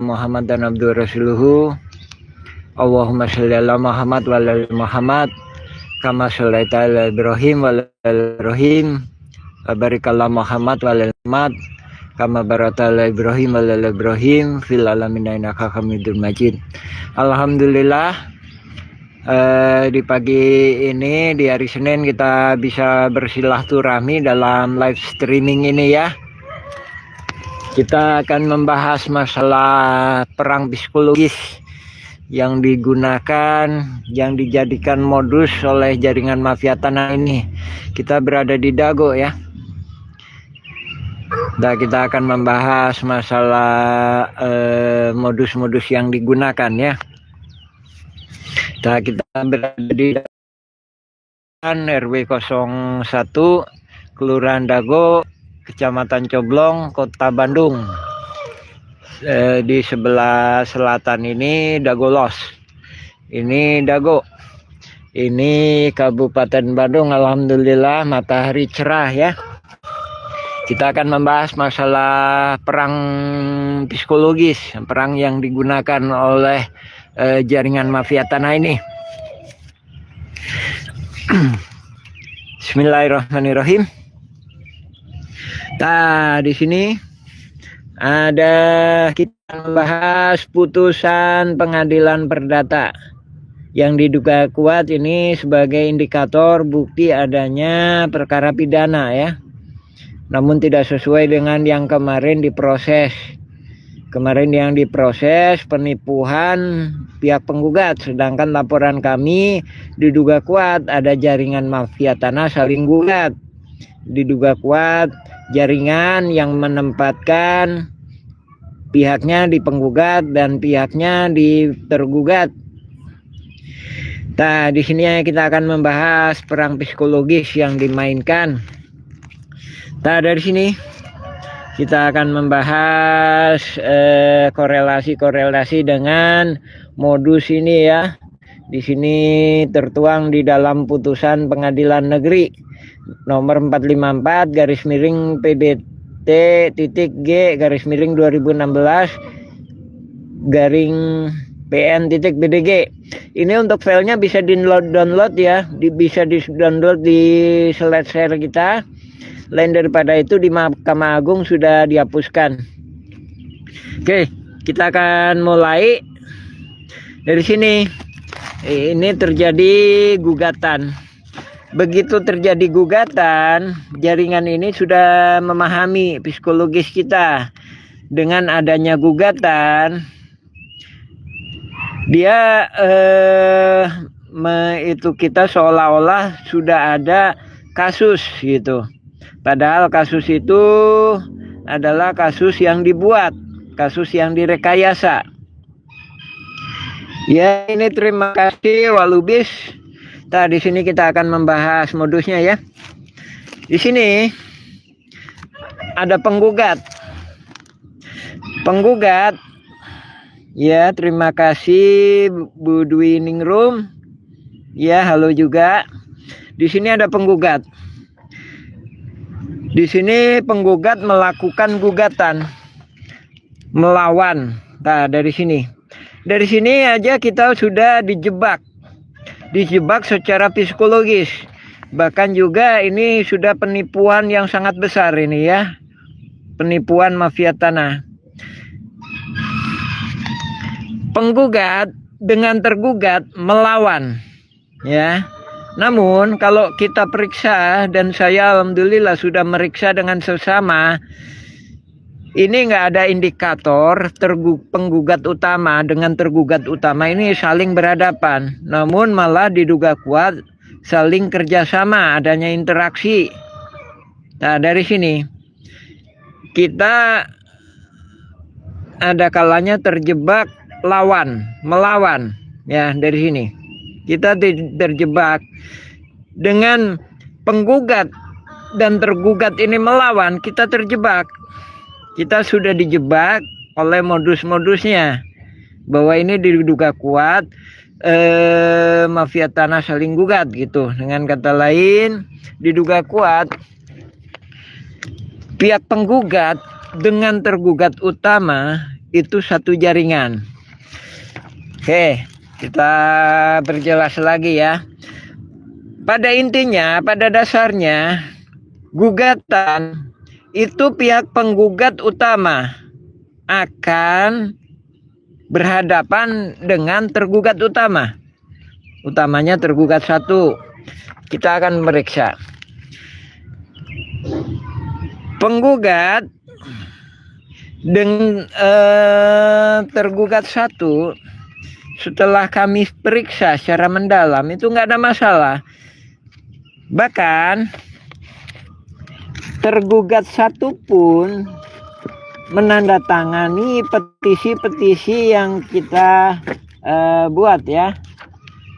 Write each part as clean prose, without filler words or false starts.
Muhammadan abduhu rasuluhu. Allahumma sholli ala Muhammad wa ala Muhammad kama shallaita ala Ibrahim wa ala Ibrahim wa barik ala Muhammad wa ala Muhammad kama barakta ala Ibrahim wa ala Ibrahim fil alamin innaka Hamidum Majid. Alhamdulillah, di pagi ini, di hari Senin, kita bisa bersilaturahmi dalam live streaming ini ya. Kita akan membahas masalah perang psikologis yang digunakan, yang dijadikan modus oleh jaringan mafia tanah ini. Kita berada di Dago ya. Nah, kita akan membahas masalah modus-modus yang digunakan ya. Nah, kita berada di RW 01 Kelurahan Dago, Kecamatan Coblong, Kota Bandung. Di sebelah selatan ini Dagolos. Ini Dago. Ini Kabupaten Bandung. Alhamdulillah matahari cerah ya. Kita akan membahas masalah perang psikologis, perang yang digunakan oleh jaringan mafia tanah ini. Bismillahirrahmanirrahim. Nah, di sini ada kita membahas putusan pengadilan perdata yang diduga kuat ini sebagai indikator bukti adanya perkara pidana ya. Namun tidak sesuai dengan yang kemarin diproses. Kemarin yang diproses penipuan pihak penggugat, sedangkan laporan kami diduga kuat ada jaringan mafia tanah saling gugat. Diduga kuat jaringan yang menempatkan pihaknya di penggugat dan pihaknya di tergugat. Nah, di sini kita akan membahas perang psikologis yang dimainkan. Nah, dari sini kita akan membahas korelasi dengan modus ini ya. Di sini tertuang di dalam putusan Pengadilan Negeri nomor 454 garis miring PDT.G garis miring 2016 garing PN.BDG. Ini untuk filenya bisa di-download ya, bisa di-download di slide share kita. Lain daripada itu di Mahkamah Agung sudah dihapuskan. Oke, kita akan mulai dari sini. Ini terjadi gugatan. Begitu terjadi gugatan, jaringan ini sudah memahami psikologis kita. Dengan adanya gugatan, dia itu kita seolah-olah sudah ada kasus gitu. Padahal kasus itu adalah kasus yang dibuat, kasus yang direkayasa. Ya, ini terima kasih Walubis. Nah, di sini kita akan membahas modusnya ya. Di sini ada penggugat. Penggugat. Ya, terima kasih Bu Dwi Ningrum. Ya, halo juga. Di sini ada penggugat. Di sini penggugat melakukan gugatan melawan. Nah, dari sini. Dari sini aja kita sudah dijebak secara psikologis. Bahkan juga ini sudah penipuan yang sangat besar ini ya. Penipuan mafia tanah. Penggugat dengan tergugat melawan ya. Namun kalau kita periksa, dan saya alhamdulillah sudah meriksa dengan sesama, ini nggak ada indikator penggugat utama dengan tergugat utama ini saling berhadapan. Namun malah diduga kuat saling kerjasama, adanya interaksi. Nah, dari sini kita ada kalanya terjebak melawan ya. Dari sini kita terjebak dengan penggugat dan tergugat ini melawan, kita terjebak. Kita sudah dijebak oleh modus-modusnya, bahwa ini diduga kuat mafia tanah saling gugat gitu. Dengan kata lain, diduga kuat pihak penggugat dengan tergugat utama itu satu jaringan. Oke, kita berjelas lagi ya. Pada intinya, pada dasarnya, gugatan itu pihak penggugat utama akan berhadapan dengan tergugat utama. Utamanya tergugat satu. Kita akan meriksa. Penggugat dengan tergugat satu, setelah kami periksa secara mendalam, itu nggak ada masalah. Bahkan tergugat satu pun menandatangani petisi-petisi yang kita buat ya.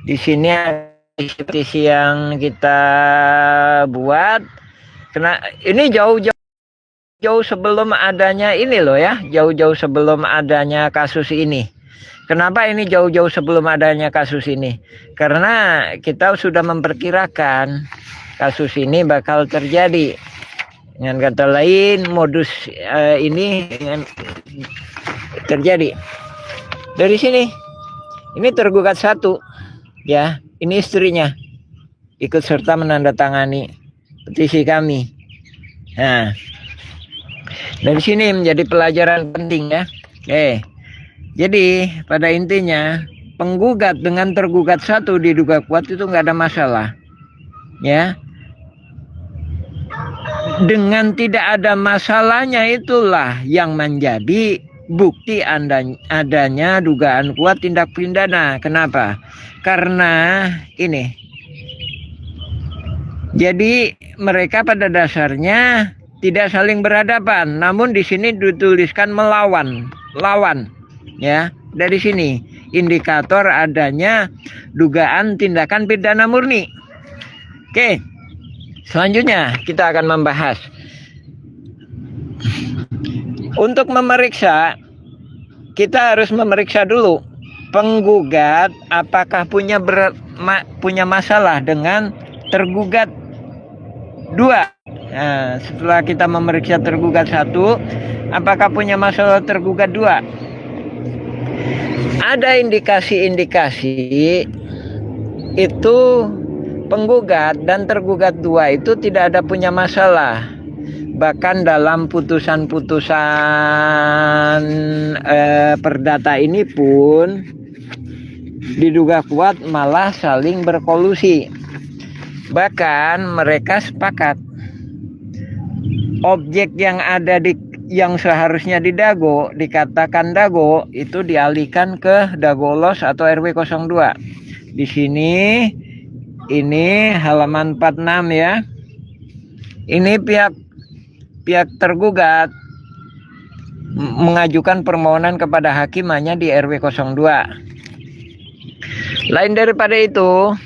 Di sini ada petisi yang kita buat. Karena ini jauh sebelum adanya ini loh ya, jauh-jauh sebelum adanya kasus ini. Kenapa ini jauh-jauh sebelum adanya kasus ini? Karena kita sudah memperkirakan kasus ini bakal terjadi. Dengan kata lain, modus ini terjadi. Dari sini, ini tergugat satu, ya, ini istrinya ikut serta menandatangani petisi kami. Nah, dari sini menjadi pelajaran penting ya. Oke. Jadi pada intinya penggugat dengan tergugat satu diduga kuat itu nggak ada masalah, ya. Dengan tidak ada masalahnya itulah yang menjadi bukti adanya dugaan kuat tindak pidana. Kenapa? Karena ini. Jadi mereka pada dasarnya tidak saling berhadapan, namun di sini dituliskan melawan, lawan. Ya, dari sini indikator adanya dugaan tindakan pidana murni. Oke, selanjutnya kita akan membahas untuk memeriksa. Kita harus memeriksa dulu penggugat apakah punya masalah dengan tergugat dua. Nah, setelah kita memeriksa tergugat satu, apakah punya masalah tergugat dua? Ada indikasi-indikasi itu penggugat dan tergugat dua itu tidak ada punya masalah. Bahkan dalam putusan-putusan perdata ini pun diduga kuat malah saling berkolusi. Bahkan mereka sepakat objek yang ada yang seharusnya di Dago, dikatakan Dago, itu dialihkan ke Dagolos atau RW 02. Di sini ini halaman 46 ya. Ini pihak tergugat mengajukan permohonan kepada hakim hanya di RW 02. Lain daripada itu,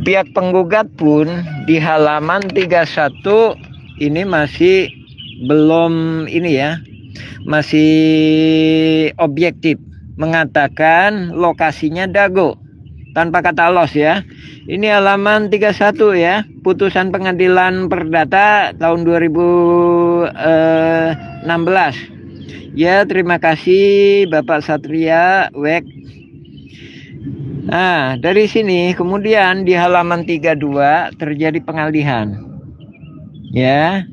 pihak penggugat pun di halaman 31 ini masih belum ini ya, masih objektif mengatakan lokasinya Dago tanpa kata los ya. Ini halaman 31 ya, putusan pengadilan perdata tahun 2016. Ya, terima kasih Bapak Satria Wek. Nah, dari sini kemudian di halaman 32 terjadi pengalihan. Ya,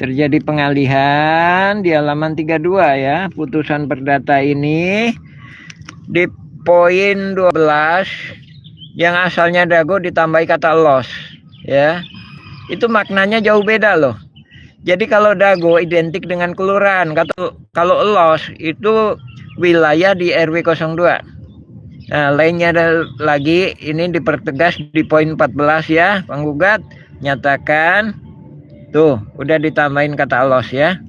terjadi pengalihan di halaman 32 ya. Putusan perdata ini di poin 12 yang asalnya Dago ditambahi kata los ya. Itu maknanya jauh beda loh. Jadi kalau Dago identik dengan kelurahan, kalau los itu wilayah di RW 02. Nah, lainnya ada lagi, ini dipertegas di poin 14 ya. Penggugat nyatakan, tuh udah ditambahin kata los ya.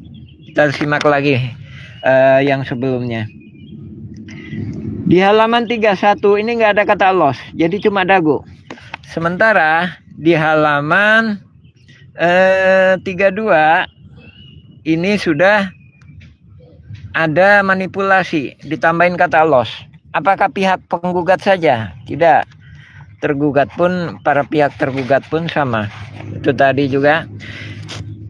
Kita simak lagi yang sebelumnya. Di halaman 31 ini nggak ada kata los, jadi cuma Dago. Sementara di halaman 32 ini sudah ada manipulasi, ditambahin kata los. Apakah pihak penggugat saja? Tidak. Tergugat pun, para pihak tergugat pun sama. Itu tadi juga.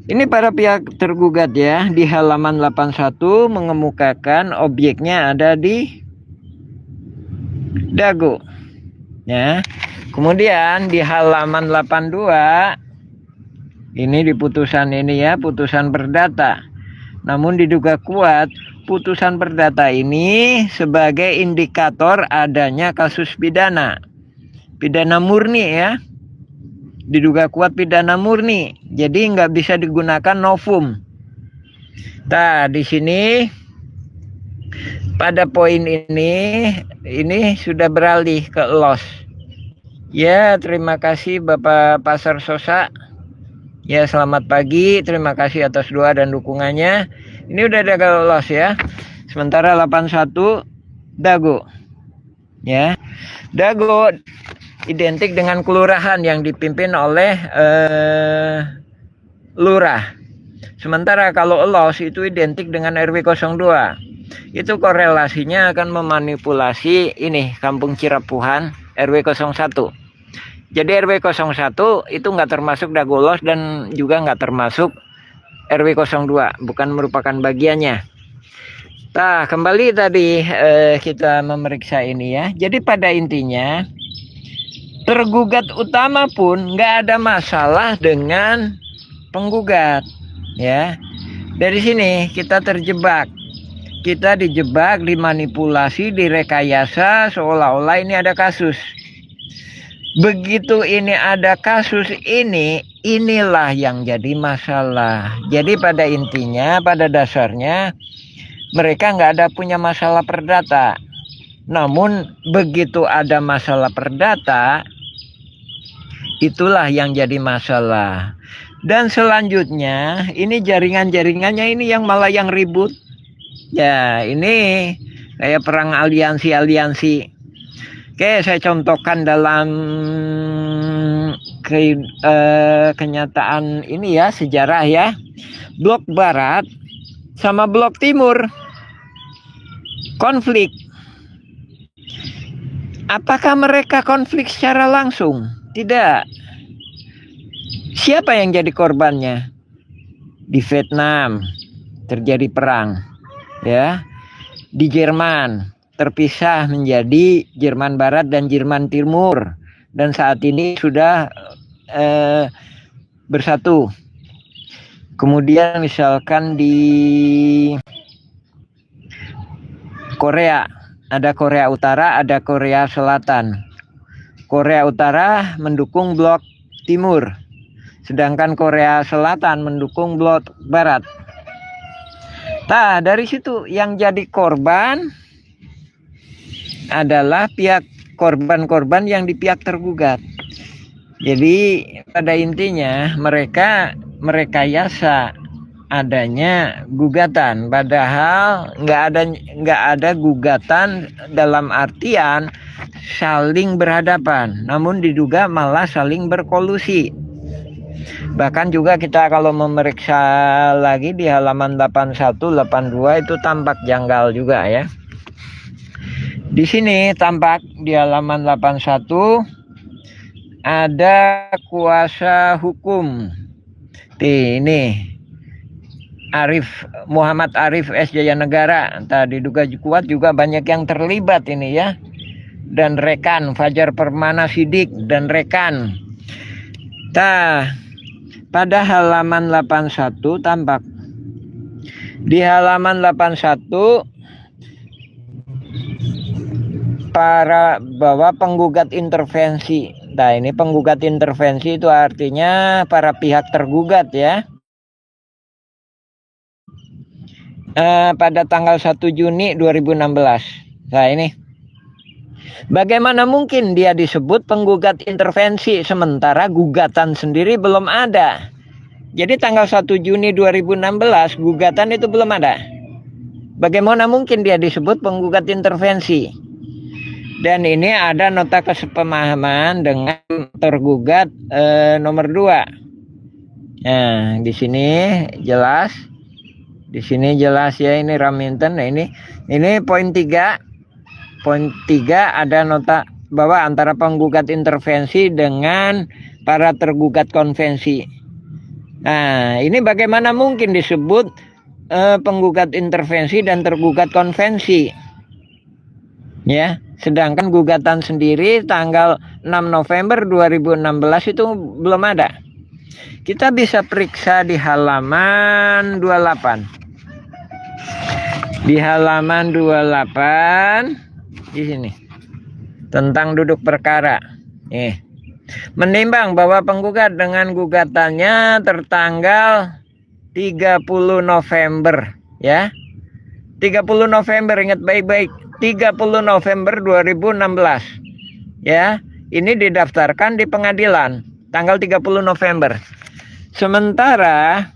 Ini para pihak tergugat ya, di halaman 81 mengemukakan objeknya ada di dagu. Ya. Kemudian di halaman 82 ini di putusan ini ya, putusan perdata. Namun diduga kuat putusan perdata ini sebagai indikator adanya kasus pidana. Pidana murni ya. Diduga kuat pidana murni, jadi nggak bisa digunakan novum. Nah, di sini pada poin ini sudah beralih ke los. Ya, terima kasih Bapak Pasar Sosa. Ya, selamat pagi. Terima kasih atas doa dan dukungannya. Ini udah ada ke los ya. Sementara 81 dago. Ya, dago identik dengan kelurahan yang dipimpin oleh lurah. Sementara kalau los itu identik dengan RW 02. Itu korelasinya akan memanipulasi ini Kampung Cirapuhan RW 01. Jadi RW 01 itu nggak termasuk dago los dan juga nggak termasuk RW 02, bukan merupakan bagiannya. Nah, kembali tadi kita memeriksa ini ya. Jadi pada intinya tergugat utama pun nggak ada masalah dengan penggugat ya. Dari sini kita terjebak, kita dijebak, dimanipulasi, direkayasa seolah-olah ini ada kasus. Begitu ini ada kasus inilah yang jadi masalah. Jadi pada intinya, pada dasarnya mereka nggak ada punya masalah perdata. Namun begitu ada masalah perdata, itulah yang jadi masalah. Dan selanjutnya ini jaringan-jaringannya ini yang malah yang ribut. Ya, ini kayak perang aliansi-aliansi. Oke, saya contohkan dalam kenyataan ini ya, sejarah ya. Blok Barat sama Blok Timur konflik. Apakah mereka konflik secara langsung? Tidak. Siapa yang jadi korbannya? Di Vietnam terjadi perang, ya. Di Jerman terpisah menjadi Jerman Barat dan Jerman Timur, dan saat ini sudah bersatu. Kemudian misalkan di Korea, ada Korea Utara, ada Korea Selatan. Korea Utara mendukung Blok Timur, sedangkan Korea Selatan mendukung Blok Barat. Nah, dari situ yang jadi korban adalah pihak korban-korban yang di pihak tergugat. Jadi pada intinya mereka merekayasa adanya gugatan, padahal nggak ada gugatan dalam artian saling berhadapan, namun diduga malah saling berkolusi. Bahkan juga kita kalau memeriksa lagi di halaman 81, 82 itu tampak janggal juga ya. Di sini tampak di halaman 81 ada kuasa hukum. Ini Muhammad Arif S. Jayanegara, entah diduga kuat juga banyak yang terlibat ini ya. Dan rekan Fajar Permana Sidik dan rekan. Nah, pada halaman 81 tampak. Di halaman 81 bahwa penggugat intervensi. Nah, ini penggugat intervensi itu artinya para pihak tergugat ya. Pada tanggal 1 Juni 2016. Nah, ini. Bagaimana mungkin dia disebut penggugat intervensi sementara gugatan sendiri belum ada? Jadi tanggal 1 Juni 2016 gugatan itu belum ada. Bagaimana mungkin dia disebut penggugat intervensi? Dan ini ada nota kesepemahaman dengan tergugat nomor 2. Nah, di sini jelas. Di sini jelas ya, ini Raminten. Nah, ini poin 3. Poin 3 ada nota bahwa antara penggugat intervensi dengan para tergugat konvensi. Nah, ini bagaimana mungkin disebut penggugat intervensi dan tergugat konvensi? Ya, sedangkan gugatan sendiri tanggal 6 November 2016 itu belum ada. Kita bisa periksa di halaman 28. Di halaman 28 di sini. Tentang duduk perkara. Menimbang bahwa penggugat dengan gugatannya tertanggal 30 November, ya. 30 November, ingat baik-baik. 30 November 2016. Ya, ini didaftarkan di pengadilan tanggal 30 November. Sementara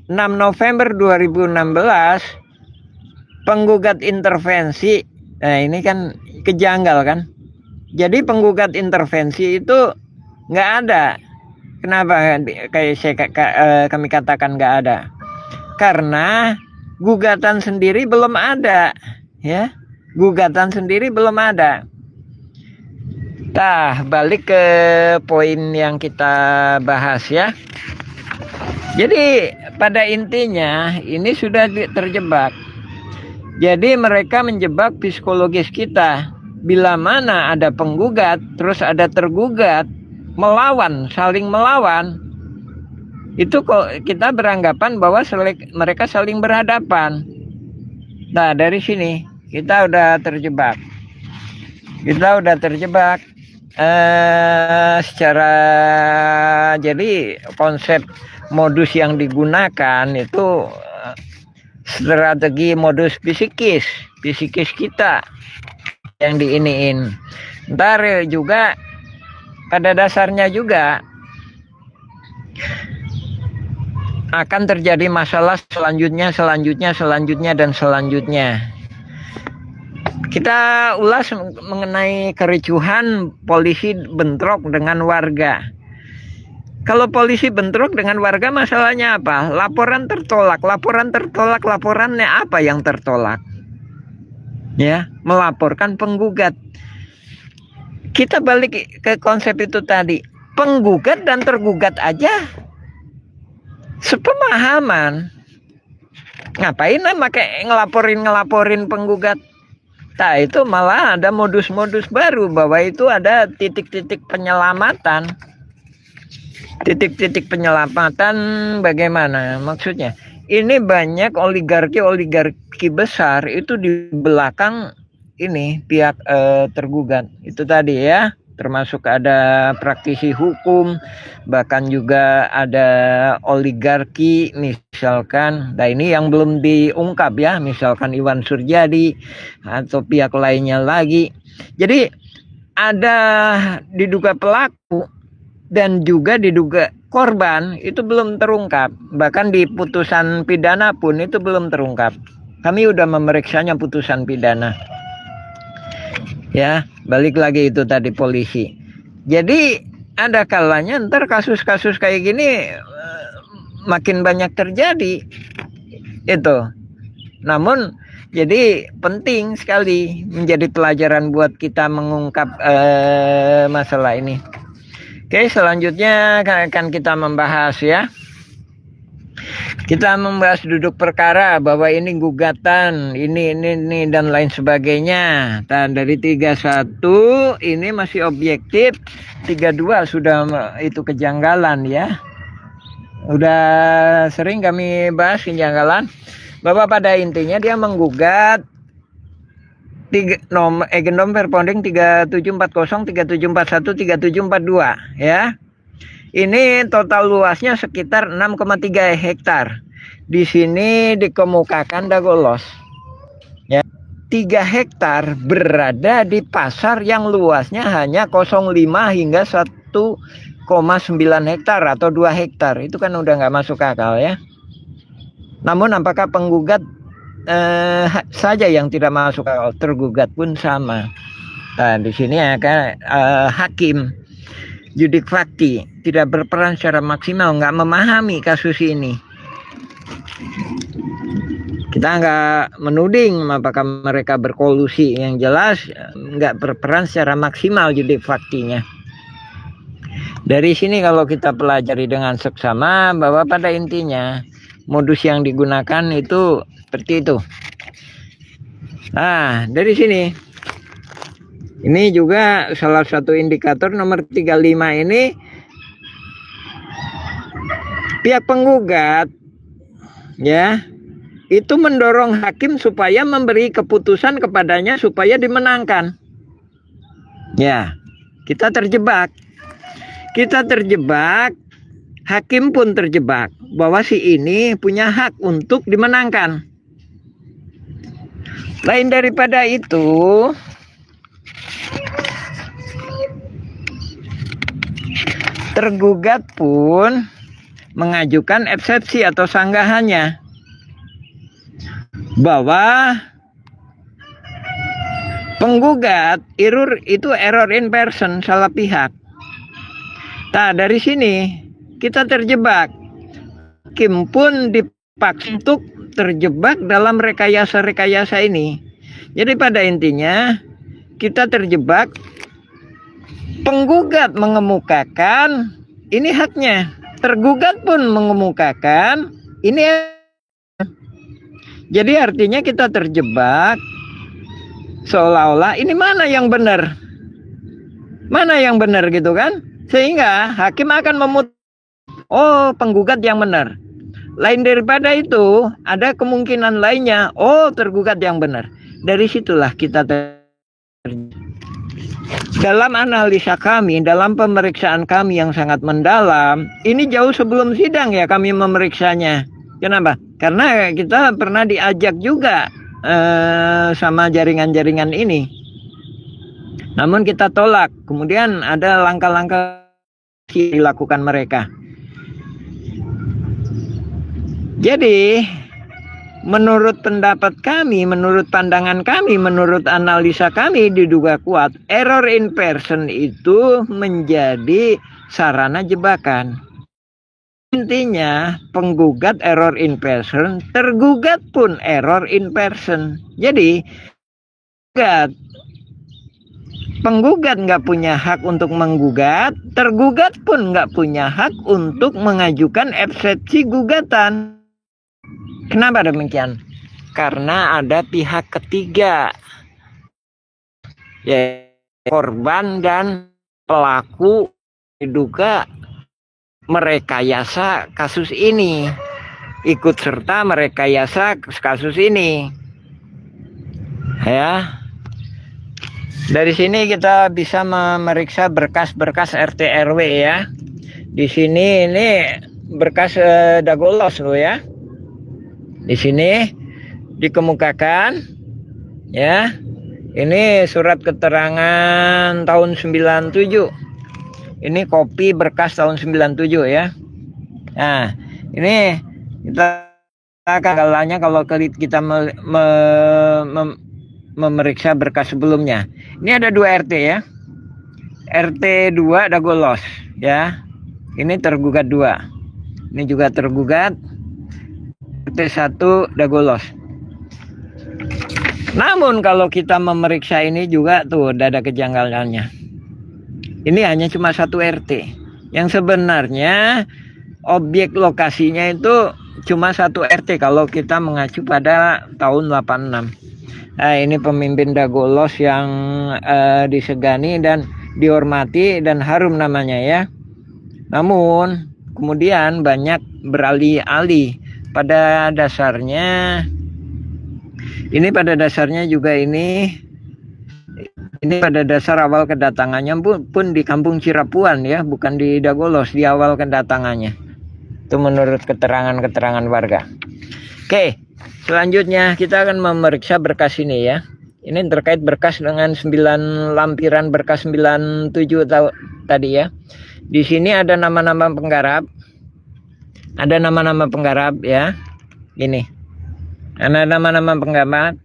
6 November 2016 penggugat intervensi. Nah, ini kan kejanggal kan? Jadi penggugat intervensi itu nggak ada. Kenapa kami katakan nggak ada? Karena gugatan sendiri belum ada, ya. Gugatan sendiri belum ada. Nah, balik ke poin yang kita bahas ya. Jadi pada intinya ini sudah terjebak. Jadi mereka menjebak psikologis kita. Bila mana ada penggugat, terus ada tergugat, melawan, saling melawan, itu kok kita beranggapan bahwa mereka saling berhadapan. Nah, dari sini kita udah terjebak. Kita udah terjebak secara, jadi konsep modus yang digunakan itu strategi modus psikis kita yang diiniin. Ntar juga pada dasarnya juga akan terjadi masalah selanjutnya dan selanjutnya. Kita ulas mengenai kericuhan polisi bentrok dengan warga. Kalau polisi bentrok dengan warga, masalahnya apa? Laporan tertolak. Laporannya apa yang tertolak? Ya, melaporkan penggugat. Kita balik ke konsep itu tadi. Penggugat dan tergugat aja sepemahaman. Ngapain pakai ngelaporin penggugat? Nah, itu malah ada modus-modus baru bahwa itu ada titik-titik penyelamatan. Titik-titik penyelamatan bagaimana maksudnya? Ini banyak oligarki besar itu di belakang ini pihak tergugat. Itu tadi ya, termasuk ada praktisi hukum, bahkan juga ada oligarki misalkan. Nah, ini yang belum diungkap ya, misalkan Iwan Surjadi atau pihak lainnya lagi. Jadi ada diduga pelaku dan juga diduga korban itu belum terungkap. Bahkan di putusan pidana pun itu belum terungkap. Kami udah memeriksanya putusan pidana. Ya, balik lagi itu tadi polisi. Jadi ada kalanya ntar kasus-kasus kayak gini makin banyak terjadi. Itu. Namun jadi penting sekali menjadi pelajaran buat kita mengungkap masalah ini. Oke, selanjutnya akan kita membahas ya. Kita membahas duduk perkara bahwa ini gugatan, ini dan lain sebagainya. Dan dari 31 ini masih objektif, 32 sudah itu kejanggalan ya. Udah sering kami bahas kejanggalan bahwa pada intinya dia menggugat nomor perponding 3740, 3741, 3742 ya. Ini total luasnya sekitar 6,3 hektar. Di sini dikemukakan Dagolos. Ya. 3 hektar berada di pasar yang luasnya hanya 0,5 hingga 1,9 hektar atau 2 hektar. Itu kan udah nggak masuk akal ya. Namun apakah penggugat saja yang tidak masuk akal, tergugat pun sama. Nah, di sini akan hakim judik fakti tidak berperan secara maksimal, nggak memahami kasus ini. Kita nggak menuding apakah mereka berkolusi, yang jelas nggak berperan secara maksimal judik faktinya. Dari sini kalau kita pelajari dengan seksama bahwa pada intinya modus yang digunakan itu seperti itu. Nah, dari sini ini juga salah satu indikator nomor 35 ini, pihak penggugat ya itu mendorong hakim supaya memberi keputusan kepadanya supaya dimenangkan. Ya, kita terjebak. Hakim pun terjebak bahwa si ini punya hak untuk dimenangkan. Lain daripada itu, tergugat pun mengajukan eksepsi atau sanggahannya bahwa penggugat itu error in person, salah pihak. Nah, dari sini kita terjebak. Hakim pun dipaksa untuk terjebak dalam rekayasa-rekayasa ini. Jadi pada intinya kita terjebak. Penggugat mengemukakan ini haknya, tergugat pun mengemukakan ini. Jadi artinya kita terjebak seolah-olah ini mana yang benar gitu kan, sehingga hakim akan memutuskan oh penggugat yang benar. Lain daripada itu ada kemungkinan lainnya, oh tergugat yang benar. Dari situlah kita dalam analisa kami, dalam pemeriksaan kami yang sangat mendalam, ini jauh sebelum sidang ya kami memeriksanya. Kenapa? Karena kita pernah diajak juga sama jaringan-jaringan ini. Namun kita tolak. Kemudian ada langkah-langkah yang dilakukan mereka. Jadi, menurut pendapat kami, menurut pandangan kami, menurut analisa kami diduga kuat, error in person itu menjadi sarana jebakan. Intinya penggugat error in person, tergugat pun error in person. Jadi penggugat nggak punya hak untuk menggugat, tergugat pun nggak punya hak untuk mengajukan eksepsi gugatan. Kenapa demikian? Karena ada pihak ketiga, ya korban dan pelaku diduga merekayasa kasus ini, ikut serta merekayasa kasus ini. Ya, dari sini kita bisa memeriksa berkas-berkas RT RW ya. Di sini ini berkas Dagolos loh ya. Di sini dikemukakan ya. Ini surat keterangan tahun 97. Ini kopi berkas tahun 97 ya. Nah, ini kita akan kalau kita memeriksa berkas sebelumnya. Ini ada 2 RT ya. RT 2 Dagolos ya. Ini tergugat 2. Ini juga tergugat. RT 1 Dagolos. Namun kalau kita memeriksa ini juga tuh ada kejanggalannya. Ini hanya cuma 1 RT. Yang sebenarnya objek lokasinya itu cuma 1 RT kalau kita mengacu pada tahun 86. Nah, ini pemimpin Dagolos yang disegani dan dihormati dan harum namanya ya. Namun kemudian banyak beralih-alih. Pada dasarnya juga ini pada dasar awal kedatangannya pun di Kampung Cirapuan ya, bukan di Dagolos di awal kedatangannya. Itu menurut keterangan warga. Oke, selanjutnya kita akan memeriksa berkas ini ya. Ini terkait berkas dengan 9 lampiran berkas 97 tadi ya. Di sini ada nama-nama penggarap. Ada nama-nama penggarap ya. Ini. Ada nama-nama penggarap.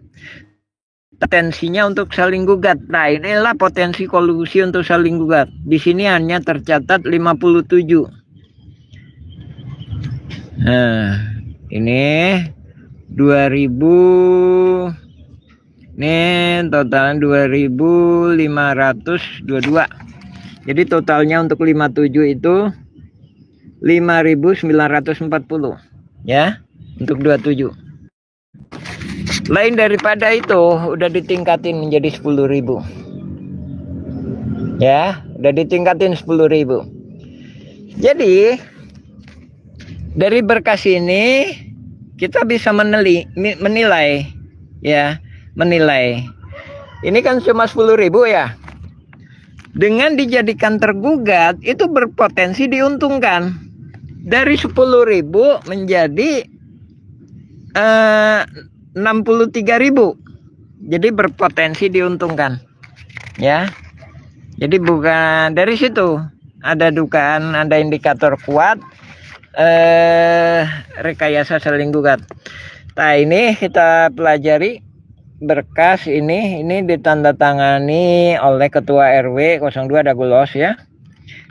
Potensinya untuk saling gugat. Nah, inilah potensi kolusi untuk saling gugat. Di sini hanya tercatat 57. Nah, ini 2000. Ini totalnya 2522. Jadi totalnya untuk 57 itu 5.940 ya, untuk 27. Lain daripada itu udah ditingkatin menjadi 10.000 ya, udah ditingkatin 10.000. Jadi dari berkas ini kita bisa menilai ya, menilai ini kan cuma 10.000 ya. Dengan dijadikan tergugat itu berpotensi diuntungkan dari 10.000 menjadi 63.000. Jadi berpotensi diuntungkan ya. Jadi bukan dari situ ada dugaan, ada indikator kuat rekayasa saling gugat. Nah, ini kita pelajari berkas ini ditandatangani oleh Ketua RW 02 Dagolos ya.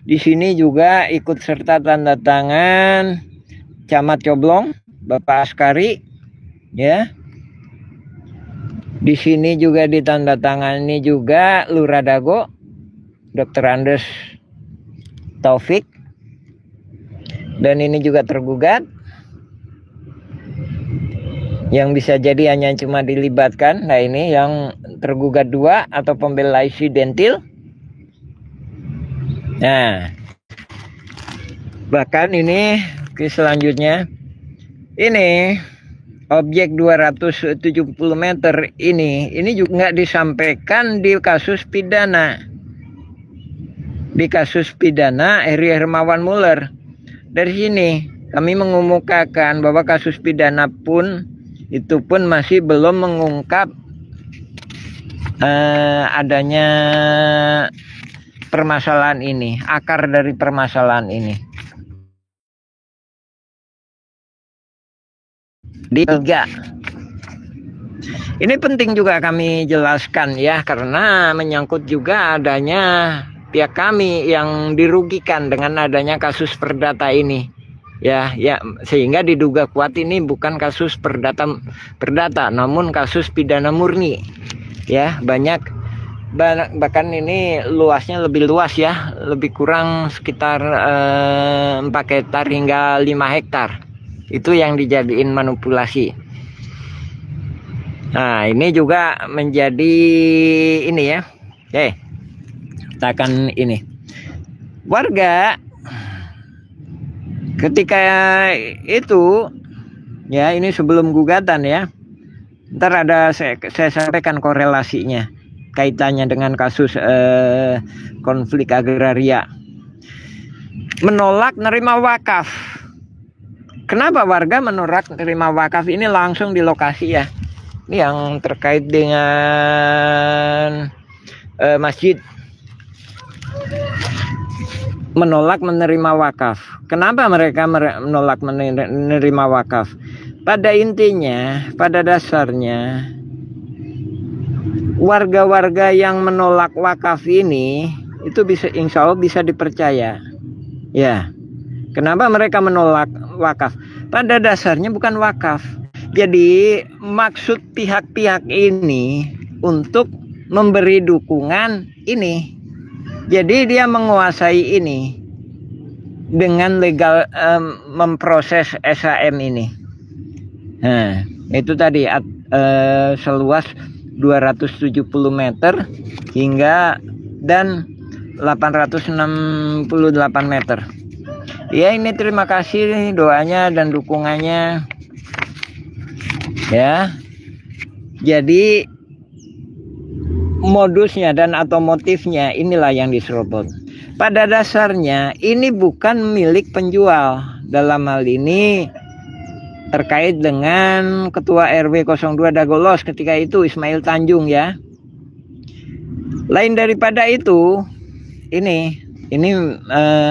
Di sini juga ikut serta tanda tangan Camat Coblong, Bapak Askari ya. Di sini juga ditandatangani juga Lurah Dago, Dr. Andes Taufik. Dan ini juga tergugat, yang bisa jadi hanya cuma dilibatkan. Nah, ini yang tergugat 2 atau pembela insidentil. Nah, bahkan ini selanjutnya ini objek 270 meter ini juga nggak disampaikan di kasus pidana. Di kasus pidana Heri Hermawan Muller. Dari sini kami mengemukakan bahwa kasus pidana pun itu pun masih belum mengungkap adanya permasalahan ini, akar dari permasalahan ini. Di 3. Ini penting juga kami jelaskan ya, karena menyangkut juga adanya pihak kami yang dirugikan dengan adanya kasus perdata ini. Ya, sehingga diduga kuat ini bukan kasus perdata, namun kasus pidana murni. Ya, bahkan ini luasnya lebih luas ya, lebih kurang sekitar 4 hektar hingga 5 hektar. Itu yang dijadiin manipulasi. Nah, ini juga menjadi ini ya. Kita akan ini. Warga ketika itu ya, ini sebelum gugatan ya. Ntar ada saya sampaikan korelasinya, kaitannya dengan kasus konflik agraria. Menolak nerima wakaf. Kenapa warga menolak nerima wakaf? Ini langsung di lokasi ya. Ini yang terkait dengan masjid. Menolak menerima wakaf. Kenapa mereka menolak menerima wakaf? Pada intinya, pada dasarnya, warga-warga yang menolak wakaf ini itu bisa, insya Allah bisa dipercaya. Ya, kenapa mereka menolak wakaf? Pada dasarnya bukan wakaf. Jadi maksud pihak-pihak ini untuk memberi dukungan ini. Jadi dia menguasai ini dengan legal, memproses SHM ini. Nah, itu tadi seluas 270 meter hingga dan 868 meter. Ya, ini terima kasih doanya dan dukungannya. Ya. Jadi modusnya dan atau motifnya inilah yang diserobot. Pada dasarnya ini bukan milik penjual. Dalam hal ini terkait dengan Ketua RW 02 Dagolos ketika itu Ismail Tanjung ya. Lain daripada itu, ini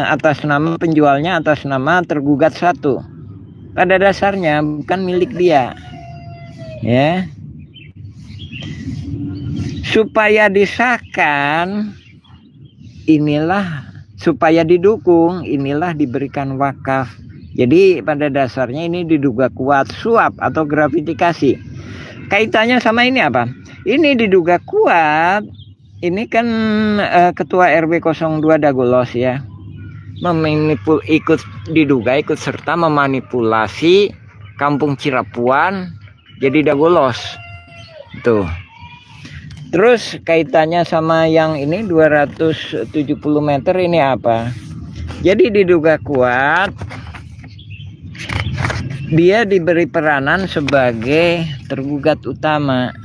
atas nama penjualnya, atas nama tergugat 1. Pada dasarnya bukan milik dia. Ya. Supaya disahkan, inilah supaya didukung, inilah diberikan wakaf. Jadi pada dasarnya ini diduga kuat suap atau gratifikasi. Kaitannya sama ini apa? Ini diduga kuat ini kan Ketua RW 02 Dagolos ya, diduga ikut serta memanipulasi Kampung Cirapuan jadi Dagolos tuh. Terus kaitannya sama yang ini 270 meter ini apa? Jadi diduga kuat dia diberi peranan sebagai tergugat utama.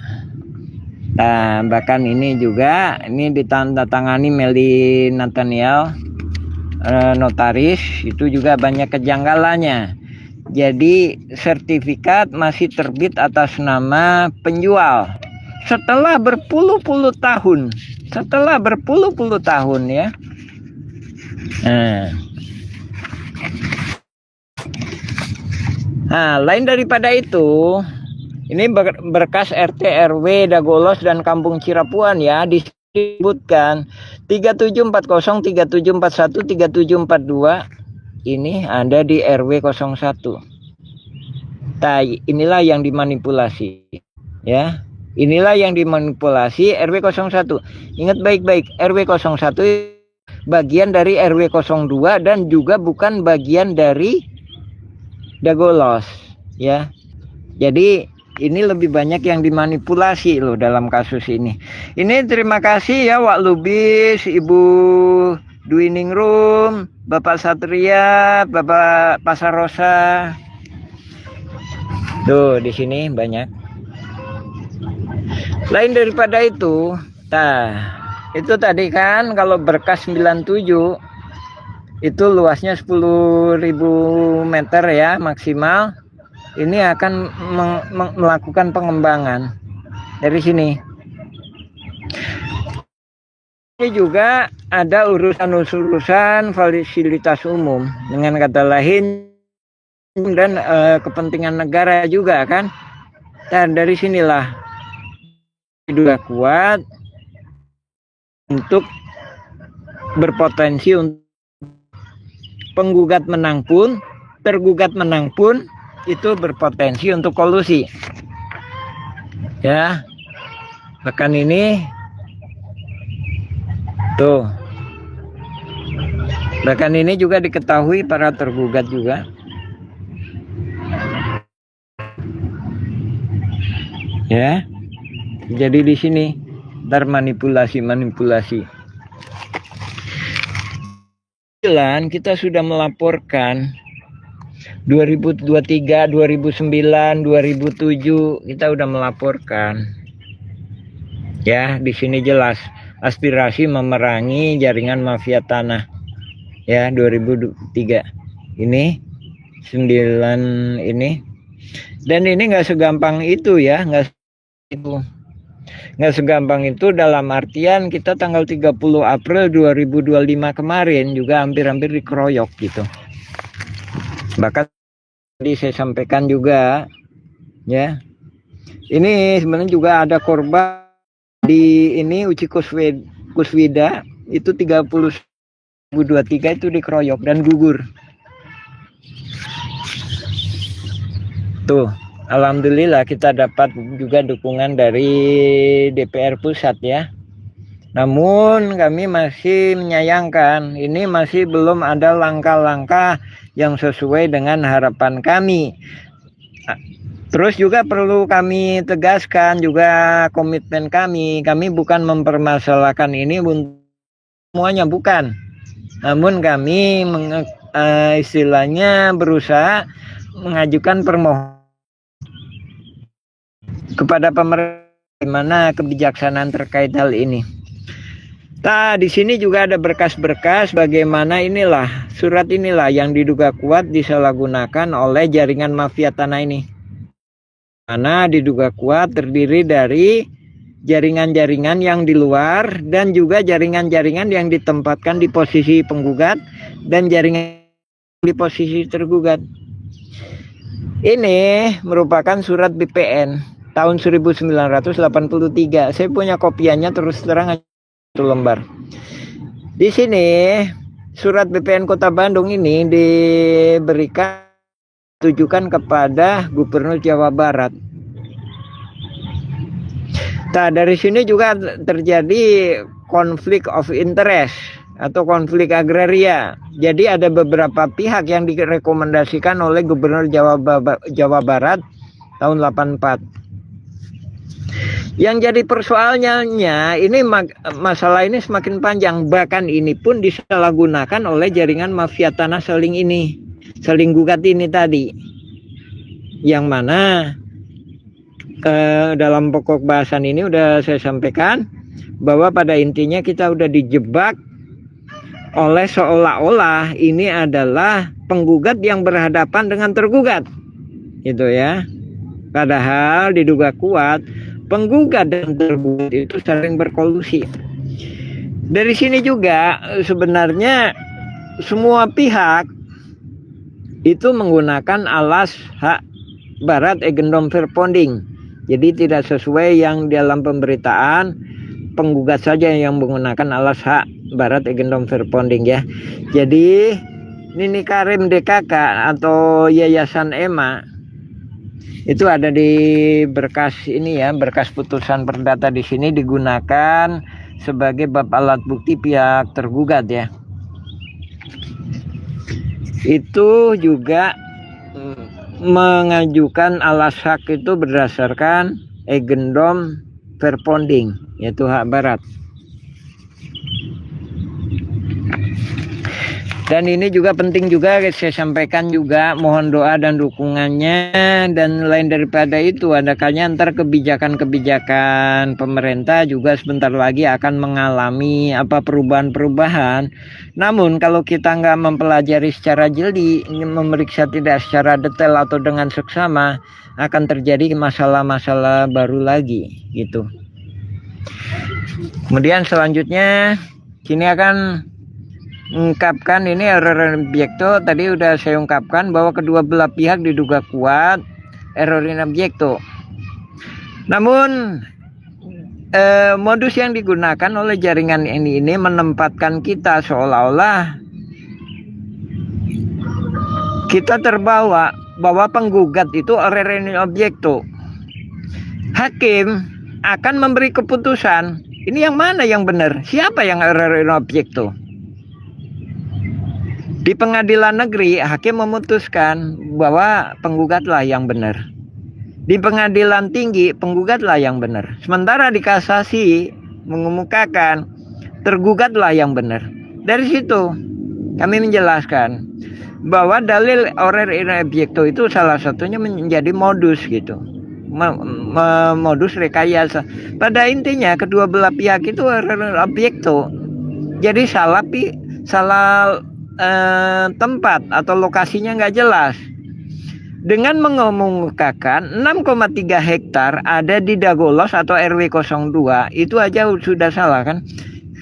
Nah, bahkan ini juga ini ditandatangani Meli Nathaniel, notaris, itu juga banyak kejanggalannya. Jadi sertifikat masih terbit atas nama penjual setelah berpuluh-puluh tahun, ya. Nah, lain daripada itu, ini berkas RT RW Dagolos dan Kampung Cirapuan ya, disebutkan 3740, 3741, 3742 ini ada di RW 01. Nah, inilah yang dimanipulasi ya. Inilah yang dimanipulasi RW 01. Ingat baik-baik, RW 01 bagian dari RW 02 dan juga bukan bagian dari Dagolos ya. Jadi ini lebih banyak yang dimanipulasi loh dalam kasus ini. Ini terima kasih ya Wak Lubis, Ibu Dwiningrum, Bapak Satria, Bapak Pasarosa. Tuh di sini banyak. Lain daripada itu, itu tadi kan kalau berkas 97 itu luasnya 10.000 meter ya maksimal. Ini akan melakukan pengembangan dari sini. Ini juga ada urusan fasilitas umum, dengan kata lain dan kepentingan negara juga kan. Dan dari sinilah diduga kuat untuk berpotensi untuk penggugat menang pun, tergugat menang pun itu berpotensi untuk kolusi ya. Bahkan ini tuh, bahkan ini juga diketahui para tergugat juga ya. Jadi di sini termanipulasi. Kita sudah melaporkan 2023, 2009, 2007 kita udah melaporkan. Ya, di sini jelas aspirasi memerangi jaringan mafia tanah. Ya, 2003. Ini 9 ini. Dan ini nggak segampang itu ya, nggak segampang itu dalam artian kita tanggal 30 April 2025 kemarin juga hampir-hampir dikeroyok gitu. Bahkan tadi saya sampaikan juga ya, ini sebenarnya juga ada korban di ini Uci Kuswida itu 30.23 itu dikeroyok dan gugur. Tuh, alhamdulillah kita dapat juga dukungan dari DPR pusat ya. Namun kami masih menyayangkan ini masih belum ada langkah-langkah yang sesuai dengan harapan kami. Terus juga perlu kami tegaskan juga komitmen kami bukan mempermasalahkan ini semuanya, bukan. Namun kami istilahnya berusaha mengajukan permohonan kepada pemerintah gimana kebijaksanaan terkait hal ini. Nah, di sini juga ada berkas-berkas bagaimana surat inilah yang diduga kuat disalahgunakan oleh jaringan mafia tanah ini. Mana diduga kuat terdiri dari jaringan-jaringan yang di luar dan juga jaringan-jaringan yang ditempatkan di posisi penggugat dan jaringan di posisi tergugat. Ini merupakan surat BPN tahun 1983. Saya punya kopiannya, terus terang 1 lembar. Di sini surat BPN Kota Bandung ini ditujukan kepada Gubernur Jawa Barat. Nah, dari sini juga terjadi konflik of interest atau konflik agraria. Jadi ada beberapa pihak yang direkomendasikan oleh Gubernur Jawa Barat tahun 84. Yang jadi persoalannya ini masalah ini semakin panjang, bahkan ini pun disalahgunakan oleh jaringan mafia tanah saling gugat ini tadi. Yang mana dalam pokok bahasan ini udah saya sampaikan bahwa pada intinya kita udah dijebak oleh seolah-olah ini adalah penggugat yang berhadapan dengan tergugat, gitu ya. Padahal diduga kuat penggugat dan tergugat itu saling berkolusi. Dari sini juga sebenarnya semua pihak itu menggunakan alas hak barat agendum verponding. Jadi tidak sesuai yang dalam pemberitaan, penggugat saja yang menggunakan alas hak barat agendum verponding ya. Jadi Nini Karim DKK atau Yayasan EMA itu ada di berkas ini ya, berkas putusan perdata di sini digunakan sebagai bab alat bukti pihak tergugat ya. Itu juga mengajukan alas hak itu berdasarkan agendum verponding, yaitu hak barat. Dan ini juga penting juga saya sampaikan juga, mohon doa dan dukungannya. Dan lain daripada itu, adakannya antar kebijakan-kebijakan pemerintah juga sebentar lagi akan mengalami perubahan-perubahan. Namun kalau kita nggak mempelajari secara jeli, memeriksa tidak secara detail atau dengan seksama, akan terjadi masalah-masalah baru lagi gitu. Kemudian selanjutnya sini akan mengungkapkan ini error in objecto. Tadi udah saya ungkapkan bahwa kedua belah pihak diduga kuat error in objecto. Namun modus yang digunakan oleh jaringan ini menempatkan kita seolah-olah kita terbawa bahwa penggugat itu error in objecto. Hakim akan memberi keputusan. Ini yang mana yang benar? Siapa yang error in objecto? Di pengadilan negeri, hakim memutuskan bahwa penggugatlah yang benar. Di pengadilan tinggi, penggugatlah yang benar. Sementara di kasasi mengemukakan tergugatlah yang benar. Dari situ kami menjelaskan bahwa dalil error in objecto itu salah satunya menjadi modus gitu. Modus rekayasa. Pada intinya kedua belah pihak itu error in objecto. Jadi salah tempat atau lokasinya nggak jelas. Dengan mengemukakan 6,3 hektar ada di Dagolos atau RW 02, itu aja sudah salah kan?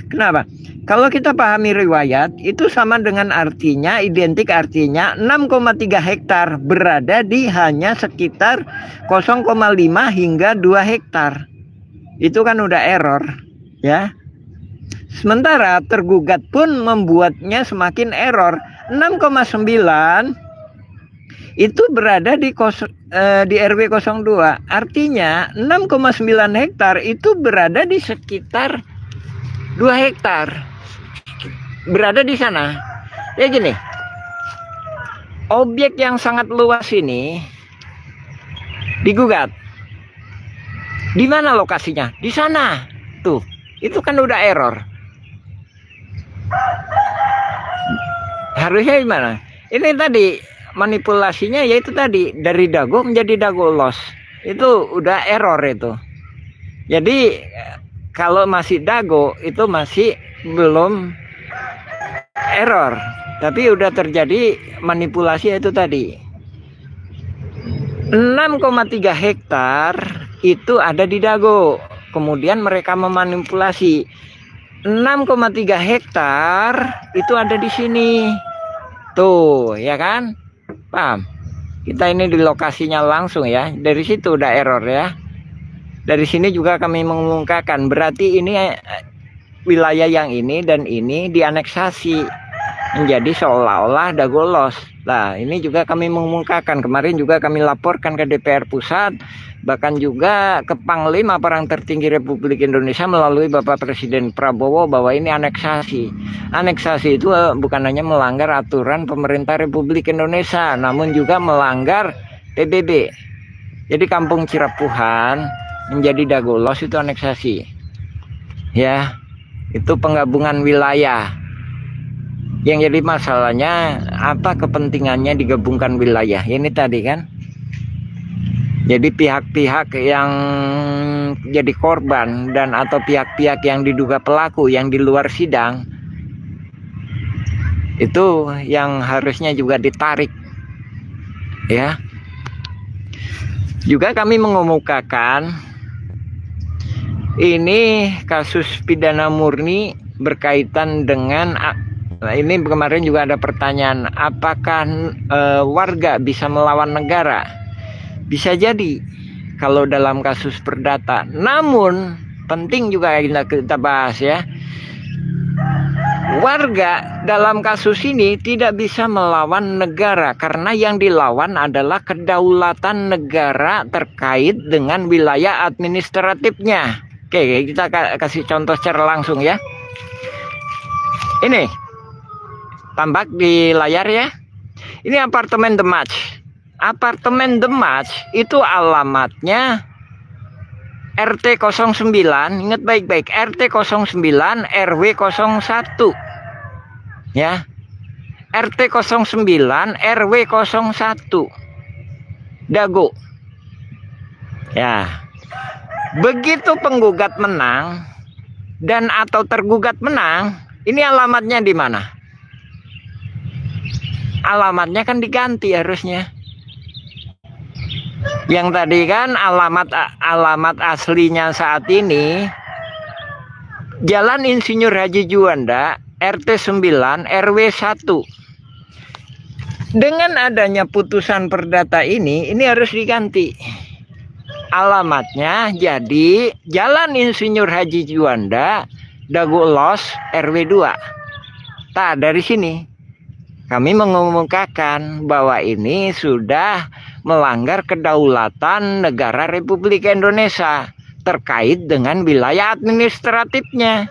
Kenapa? Kalau kita pahami riwayat, itu sama dengan artinya, identik artinya 6,3 hektar berada di hanya sekitar 0,5 hingga 2 hektar. Itu kan udah error ya. Sementara tergugat pun membuatnya semakin error. 6,9 itu berada di RW 02. Artinya 6,9 hektar itu berada di sekitar 2 hektar. Berada di sana. Ya gini. Objek yang sangat luas ini digugat. Di mana lokasinya? Di sana. Tuh. Itu kan udah error. Harusnya gimana? Ini tadi manipulasinya yaitu tadi dari Dago menjadi Dagolos. Itu udah error itu. Jadi kalau masih Dago itu masih belum error, tapi udah terjadi manipulasi itu tadi. 6,3 hektar itu ada di Dago. Kemudian mereka memanipulasi 6,3 hektar itu ada di sini. Tuh, ya kan? Paham? Kita ini di lokasinya langsung ya. Dari situ udah error ya. Dari sini juga kami mengungkapkan berarti ini wilayah yang ini dan ini dianeksasi. menjadi seolah-olah dagolos. Nah, ini juga kami mengumumkakan. Kemarin juga kami laporkan ke DPR Pusat, bahkan juga ke Panglima Perang Tertinggi Republik Indonesia melalui Bapak Presiden Prabowo bahwa ini aneksasi. Aneksasi itu bukan hanya melanggar aturan pemerintah Republik Indonesia, namun juga melanggar PBB. Jadi Kampung Cirapuhan menjadi dagolos itu aneksasi. Ya, itu penggabungan wilayah. Yang jadi masalahnya apa kepentingannya digabungkan wilayah? Ini tadi kan. Jadi pihak-pihak yang jadi korban dan atau pihak-pihak yang diduga pelaku yang di luar sidang itu yang harusnya juga ditarik. Ya. Juga kami mengemukakan ini kasus pidana murni berkaitan dengan ini kemarin juga ada pertanyaan, apakah warga bisa melawan negara? Bisa jadi kalau dalam kasus perdata. Namun penting juga kita bahas ya. Warga dalam kasus ini tidak bisa melawan negara karena yang dilawan adalah kedaulatan negara terkait dengan wilayah administratifnya. Oke, kita kasih contoh secara langsung ya. Ini tampak di layar ya. Ini apartemen The Match. Apartemen The Match itu alamatnya RT 09, ingat baik-baik, RT 09 RW 01. Ya. RT 09 RW 01. Dago. Ya. Begitu penggugat menang dan atau tergugat menang, ini alamatnya di mana? Alamatnya kan diganti harusnya. Yang tadi kan alamat aslinya saat ini Jalan Insinyur Haji Juanda RT 9 RW 1. Dengan adanya putusan perdata ini harus diganti. Alamatnya jadi Jalan Insinyur Haji Juanda Dagolos RW 2. Nah, dari sini kami mengumumkakan bahwa ini sudah melanggar kedaulatan negara Republik Indonesia terkait dengan wilayah administratifnya.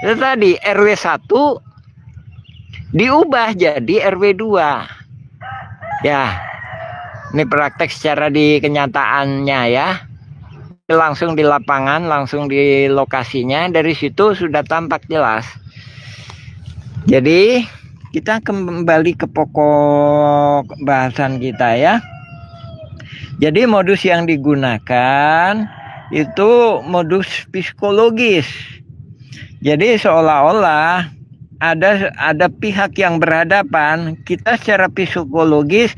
Itu tadi RW 1 diubah jadi RW 2. Ya, ini praktek secara di kenyataannya ya. Langsung di lapangan, langsung di lokasinya, dari situ sudah tampak jelas. Jadi kita kembali ke pokok bahasan kita ya. Jadi modus yang digunakan itu modus psikologis. Jadi seolah-olah ada pihak yang berhadapan, kita secara psikologis,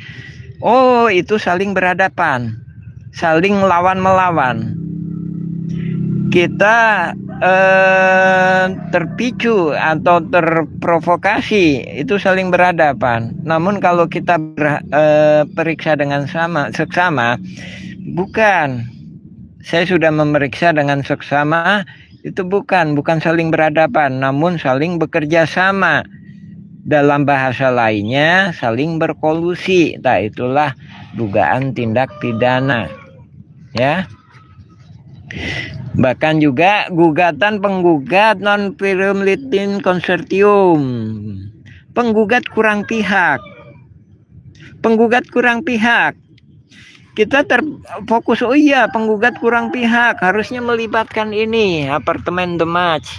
oh itu saling berhadapan, saling lawan-melawan. Kita terpicu atau terprovokasi, itu saling berhadapan. Namun kalau kita periksa dengan seksama, bukan. Saya sudah memeriksa dengan seksama, itu bukan saling berhadapan, namun saling bekerja sama. Dalam bahasa lainnya, saling berkolusi. Nah, itulah dugaan tindak pidana. Ya. Bahkan juga gugatan penggugat non primum litis consortium. Penggugat kurang pihak. Penggugat kurang pihak. Kita terfokus, oh iya penggugat kurang pihak, harusnya melibatkan ini apartemen The Match.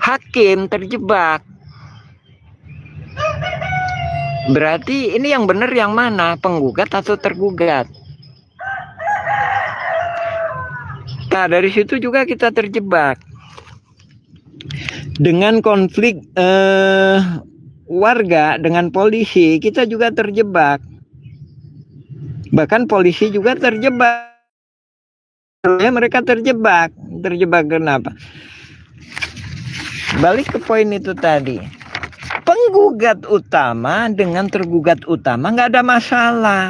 Hakim terjebak. Berarti ini yang benar yang mana? Penggugat atau tergugat? Nah, dari situ juga kita terjebak dengan konflik warga dengan polisi. Kita juga terjebak, bahkan polisi juga terjebak. Mereka terjebak kenapa? Balik ke poin itu tadi, penggugat utama dengan tergugat utama nggak ada masalah.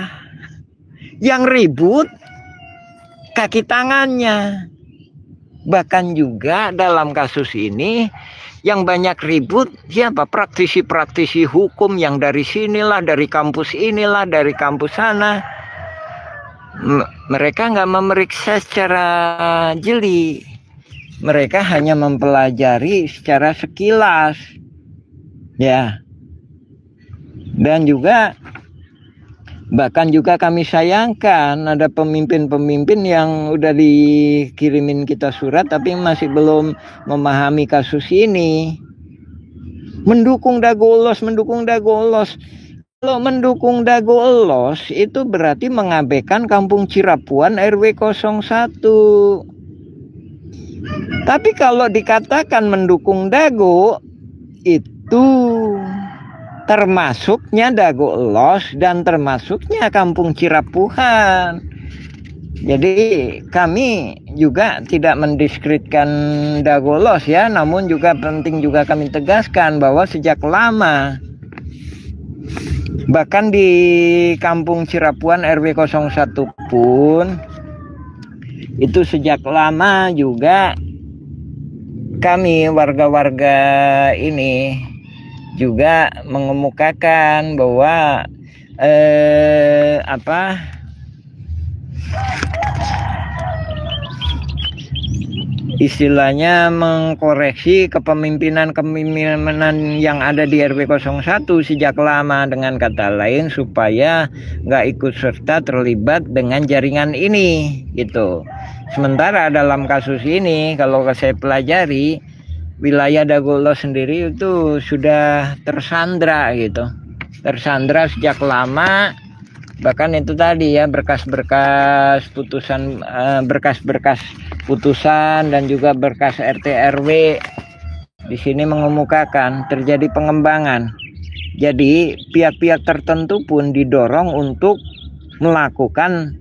Yang ribut kaki tangannya. Bahkan juga dalam kasus ini yang banyak ribut siapa? Praktisi-praktisi hukum yang dari sinilah, dari kampus inilah, dari kampus sana. Mereka nggak memeriksa secara jeli. Mereka hanya mempelajari secara sekilas. Ya. Dan juga bahkan juga kami sayangkan ada pemimpin-pemimpin yang udah dikirimin kita surat tapi masih belum memahami kasus ini. Mendukung Dago Ulos. Kalau mendukung Dago Ulos itu berarti mengabaikan Kampung Cirapuan RW 01. Tapi kalau dikatakan mendukung Dago, itu termasuknya Dago Ulos dan termasuknya Kampung Cirapuhan. Jadi kami juga tidak mendiskreditkan Dago Ulos ya, namun juga penting juga kami tegaskan bahwa sejak lama, bahkan di Kampung Cirapuan RW 01 pun itu sejak lama juga kami warga-warga ini juga mengemukakan bahwa istilahnya mengkoreksi kepemimpinan yang ada di RW 01 sejak lama, dengan kata lain supaya nggak ikut serta terlibat dengan jaringan ini gitu. Sementara dalam kasus ini kalau saya pelajari, wilayah Dago Ulos sendiri itu sudah tersandra gitu, tersandra sejak lama. Bahkan itu tadi ya, berkas-berkas putusan, berkas-berkas putusan dan juga berkas RT RW di sini mengemukakan terjadi pengembangan. Jadi pihak-pihak tertentu pun didorong untuk melakukan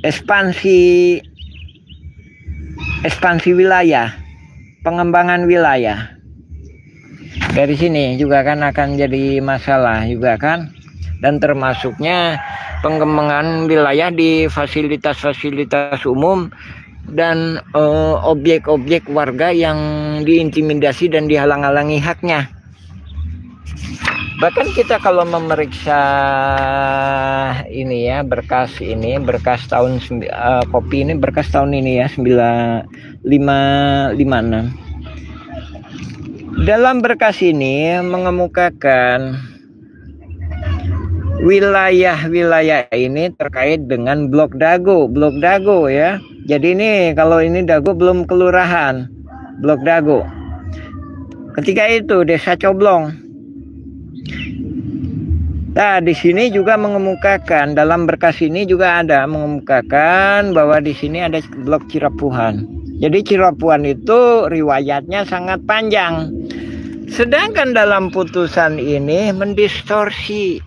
ekspansi wilayah, pengembangan wilayah. Dari sini juga kan akan jadi masalah juga kan, dan termasuknya pengembangan wilayah di fasilitas-fasilitas umum dan objek-objek warga yang diintimidasi dan dihalang-halangi haknya. Bahkan kita kalau memeriksa ini ya, berkas tahun kopi ini, berkas tahun ini ya 9556. Dalam berkas ini mengemukakan wilayah-wilayah ini terkait dengan blok Dago ya. Jadi ini kalau ini Dago belum kelurahan, blok Dago. Ketika itu Desa Coblong. Nah, di sini juga mengemukakan, dalam berkas ini juga ada mengemukakan bahwa di sini ada blok Cirapuhan. Jadi Cirapuhan itu riwayatnya sangat panjang. Sedangkan dalam putusan ini mendistorsi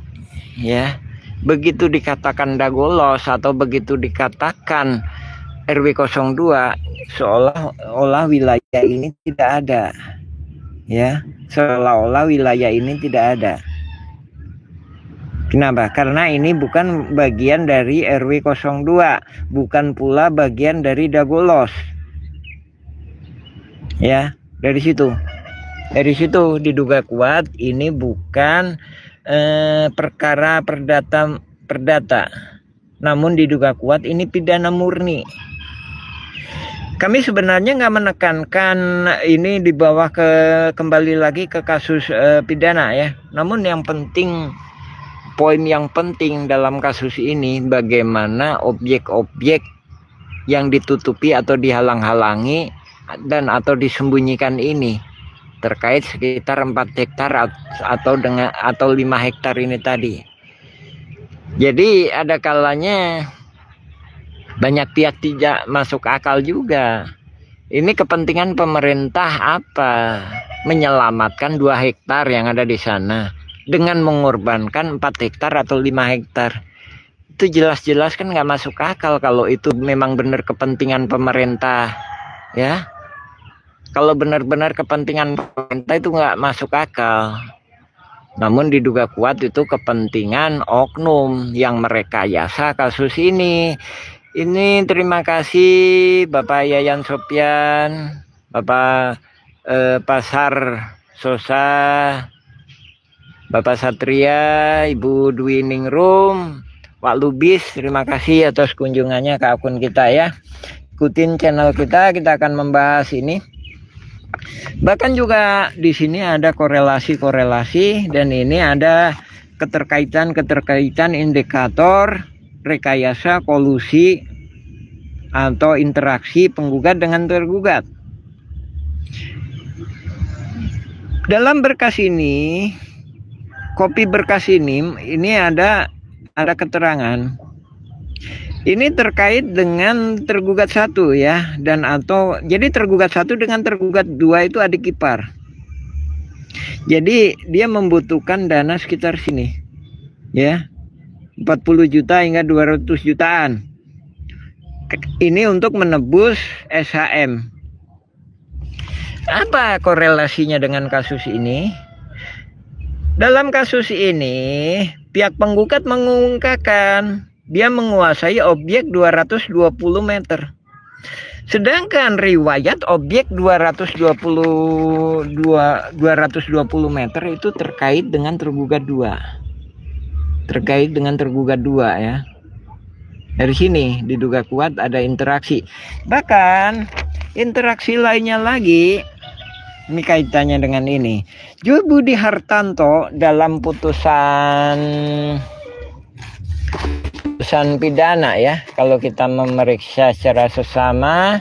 ya. Begitu dikatakan Dago Ulos atau begitu dikatakan RW 02, seolah-olah wilayah ini tidak ada. Ya, seolah-olah wilayah ini tidak ada. Kenapa? Karena ini bukan bagian dari RW 02, bukan pula bagian dari Dago Ulos. Ya, dari situ diduga kuat ini bukan perkara perdata, namun diduga kuat ini pidana murni. Kami sebenarnya nggak menekankan ini dibawa kembali lagi ke kasus pidana ya, namun yang penting, poin yang penting dalam kasus ini bagaimana objek-objek yang ditutupi atau dihalang-halangi dan atau disembunyikan ini terkait sekitar 4 hektar atau 5 hektar ini tadi. Jadi ada kalanya banyak pihak tidak masuk akal juga. Ini kepentingan pemerintah apa? Menyelamatkan 2 hektar yang ada di sana dengan mengorbankan 4 hektar atau 5 hektar. Itu jelas-jelas kan nggak masuk akal kalau itu memang benar kepentingan pemerintah ya. Kalau benar-benar kepentingan pemerintah itu nggak masuk akal. Namun diduga kuat itu kepentingan oknum yang merekayasa kasus ini. Ini terima kasih Bapak Yayan Sopyan, Bapak Pasar Sosa, Bapak Satria, Ibu Dwi Ningrum, Pak Lubis, terima kasih atas kunjungannya ke akun kita ya. Ikutin channel kita akan membahas ini. Bahkan juga di sini ada korelasi-korelasi dan ini ada keterkaitan indikator rekayasa kolusi atau interaksi penggugat dengan tergugat. Dalam berkas ini, kopi berkas ini ada keterangan. Ini terkait dengan tergugat 1 ya, dan atau jadi tergugat 1 dengan tergugat 2 itu adik ipar. Jadi dia membutuhkan dana sekitar sini. Ya. 40 juta hingga 200 jutaan. Ini untuk menebus SHM. Apa korelasinya dengan kasus ini? Dalam kasus ini, pihak penggugat mengungkapkan dia menguasai objek 220 meter. Sedangkan riwayat objek 220 meter itu terkait dengan tergugat 2. Terkait dengan tergugat 2 ya. Dari sini diduga kuat ada interaksi. Bahkan interaksi lainnya lagi, ini kaitannya dengan ini. Joy Budi Hartanto dalam putusan pidana ya, kalau kita memeriksa secara sesama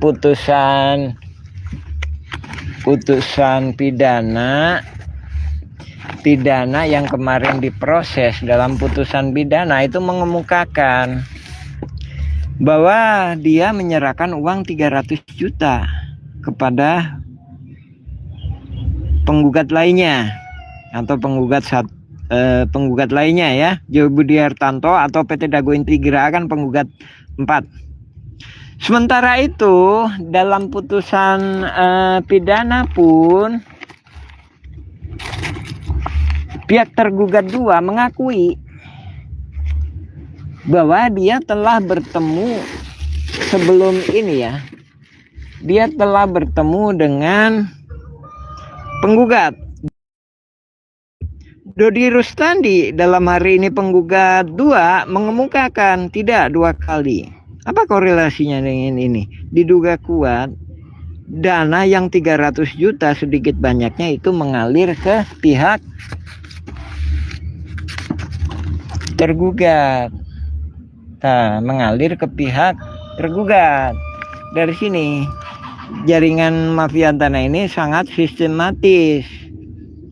putusan pidana yang kemarin diproses dalam putusan pidana itu mengemukakan bahwa dia menyerahkan uang 300 juta kepada penggugat lainnya atau penggugat lainnya ya, Joy Budi Hartanto atau PT Dago Integra kan penggugat 4. Sementara itu dalam putusan pidana pun pihak tergugat 2 mengakui bahwa dia telah bertemu sebelum ini ya. Dia telah bertemu dengan penggugat Dodi Rustandi. Dalam hari ini penggugat 2 mengemukakan tidak 2 kali. Apa korelasinya dengan ini? Diduga kuat dana yang 300 juta sedikit banyaknya itu mengalir ke pihak tergugat. Nah, mengalir ke pihak tergugat. Dari sini jaringan mafia tanah ini sangat sistematis.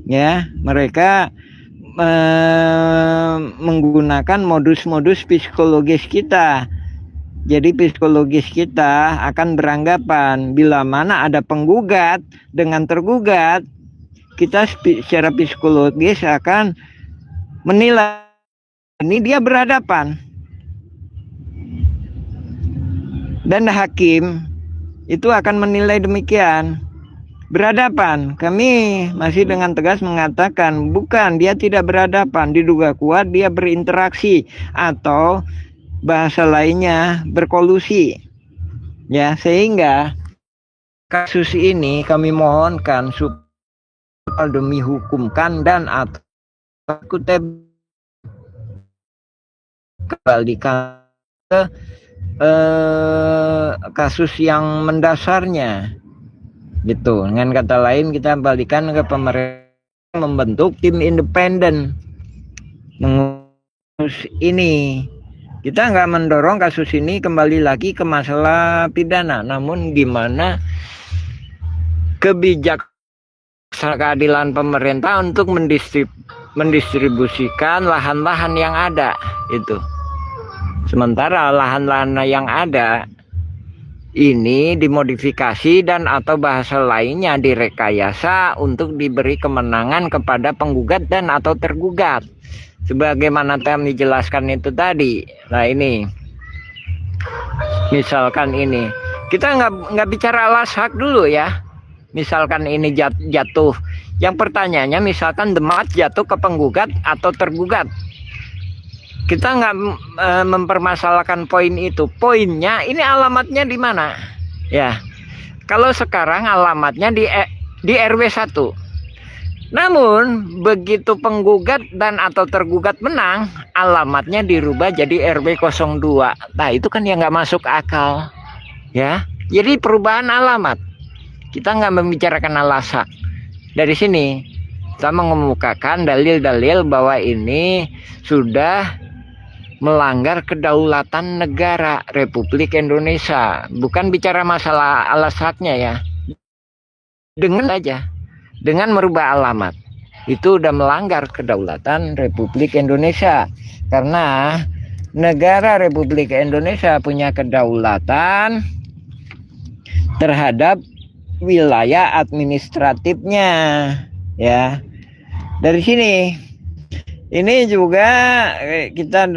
Ya, mereka menggunakan modus-modus psikologis kita. Jadi psikologis kita akan beranggapan bila mana ada penggugat dengan tergugat, kita secara psikologis akan menilai ini dia berhadapan. Dan hakim itu akan menilai demikian. Berhadapan, kami masih dengan tegas mengatakan bukan, dia tidak berhadapan, diduga kuat dia berinteraksi atau bahasa lainnya berkolusi. Ya, sehingga kasus ini kami mohonkan supaya demi hukumkan dan atau kembalikan ke kasus yang mendasarnya. Gitu. Dengan kata lain kita balikan ke pemerintah membentuk tim independen mengurus ini. Kita nggak mendorong kasus ini kembali lagi ke masalah pidana, namun gimana keadilan pemerintah untuk mendistribusikan lahan-lahan yang ada itu. Sementara lahan-lahan yang ada ini dimodifikasi dan atau bahasa lainnya direkayasa untuk diberi kemenangan kepada penggugat dan atau tergugat. Sebagaimana kami jelaskan itu tadi. Nah ini, misalkan ini, kita nggak bicara alas hak dulu ya. Misalkan ini jatuh, yang pertanyaannya misalkan demat jatuh ke penggugat atau tergugat. Kita nggak mempermasalahkan poin itu. Poinnya ini alamatnya di mana? Ya. Kalau sekarang alamatnya di RW 1. Namun begitu penggugat dan atau tergugat menang, alamatnya dirubah jadi RW 02. Nah, itu kan yang nggak masuk akal. Ya. Jadi perubahan alamat. Kita nggak membicarakan alasan. Dari sini kita mengemukakan dalil-dalil bahwa ini sudah melanggar kedaulatan negara Republik Indonesia. Bukan bicara masalah alasannya ya. Dengan merubah alamat itu udah melanggar kedaulatan Republik Indonesia. Karena negara Republik Indonesia punya kedaulatan terhadap wilayah administratifnya, ya. Dari sini ini juga kita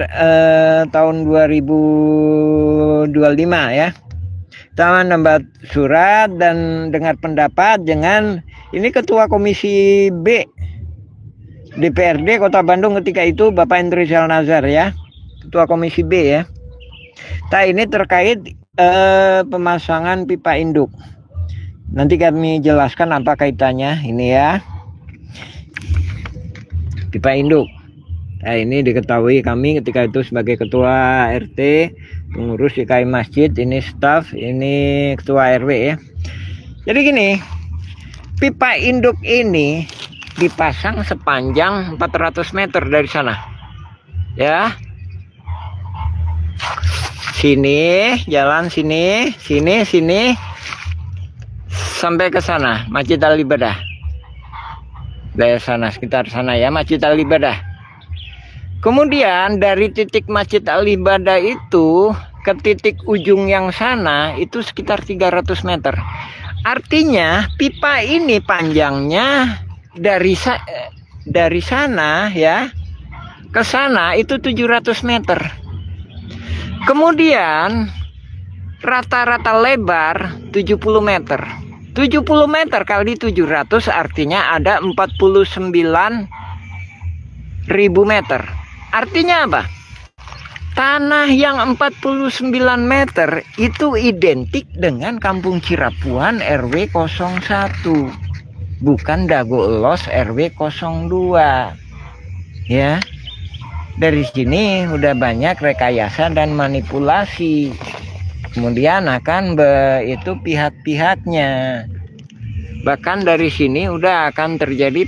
tahun 2025 ya, kita menambah surat dan dengar pendapat dengan ini Ketua Komisi B DPRD Kota Bandung ketika itu Bapak Indrisal Nazar ya, Ketua Komisi B ya. Nah, ini terkait pemasangan pipa induk. Nanti kami jelaskan apa kaitannya ini ya. Pipa induk. Nah, ini diketahui kami ketika itu sebagai ketua RT, pengurus IKI masjid, ini staf, ini ketua RW ya. Jadi gini, pipa induk ini dipasang sepanjang 400 meter dari sana. Ya. Sini, jalan sini, sini sampai ke sana, Masjid Al-Ibadah. Dari sana sekitar sana ya, Masjid Al-Ibadah. Kemudian dari titik Masjid Al-Ibadah itu ke titik ujung yang sana itu sekitar 300 meter. Artinya pipa ini panjangnya dari sana ya ke sana itu 700 meter. Kemudian rata-rata lebar 70 meter. 70 meter kali 700 artinya ada 49.000 meter. Artinya apa? Tanah yang 49 meter itu identik dengan Kampung Cirapuan RW 01. Bukan Dago Elos RW 02. Ya. Dari sini udah banyak rekayasa dan manipulasi. Kemudian akan itu pihak-pihaknya. Bahkan dari sini udah akan terjadi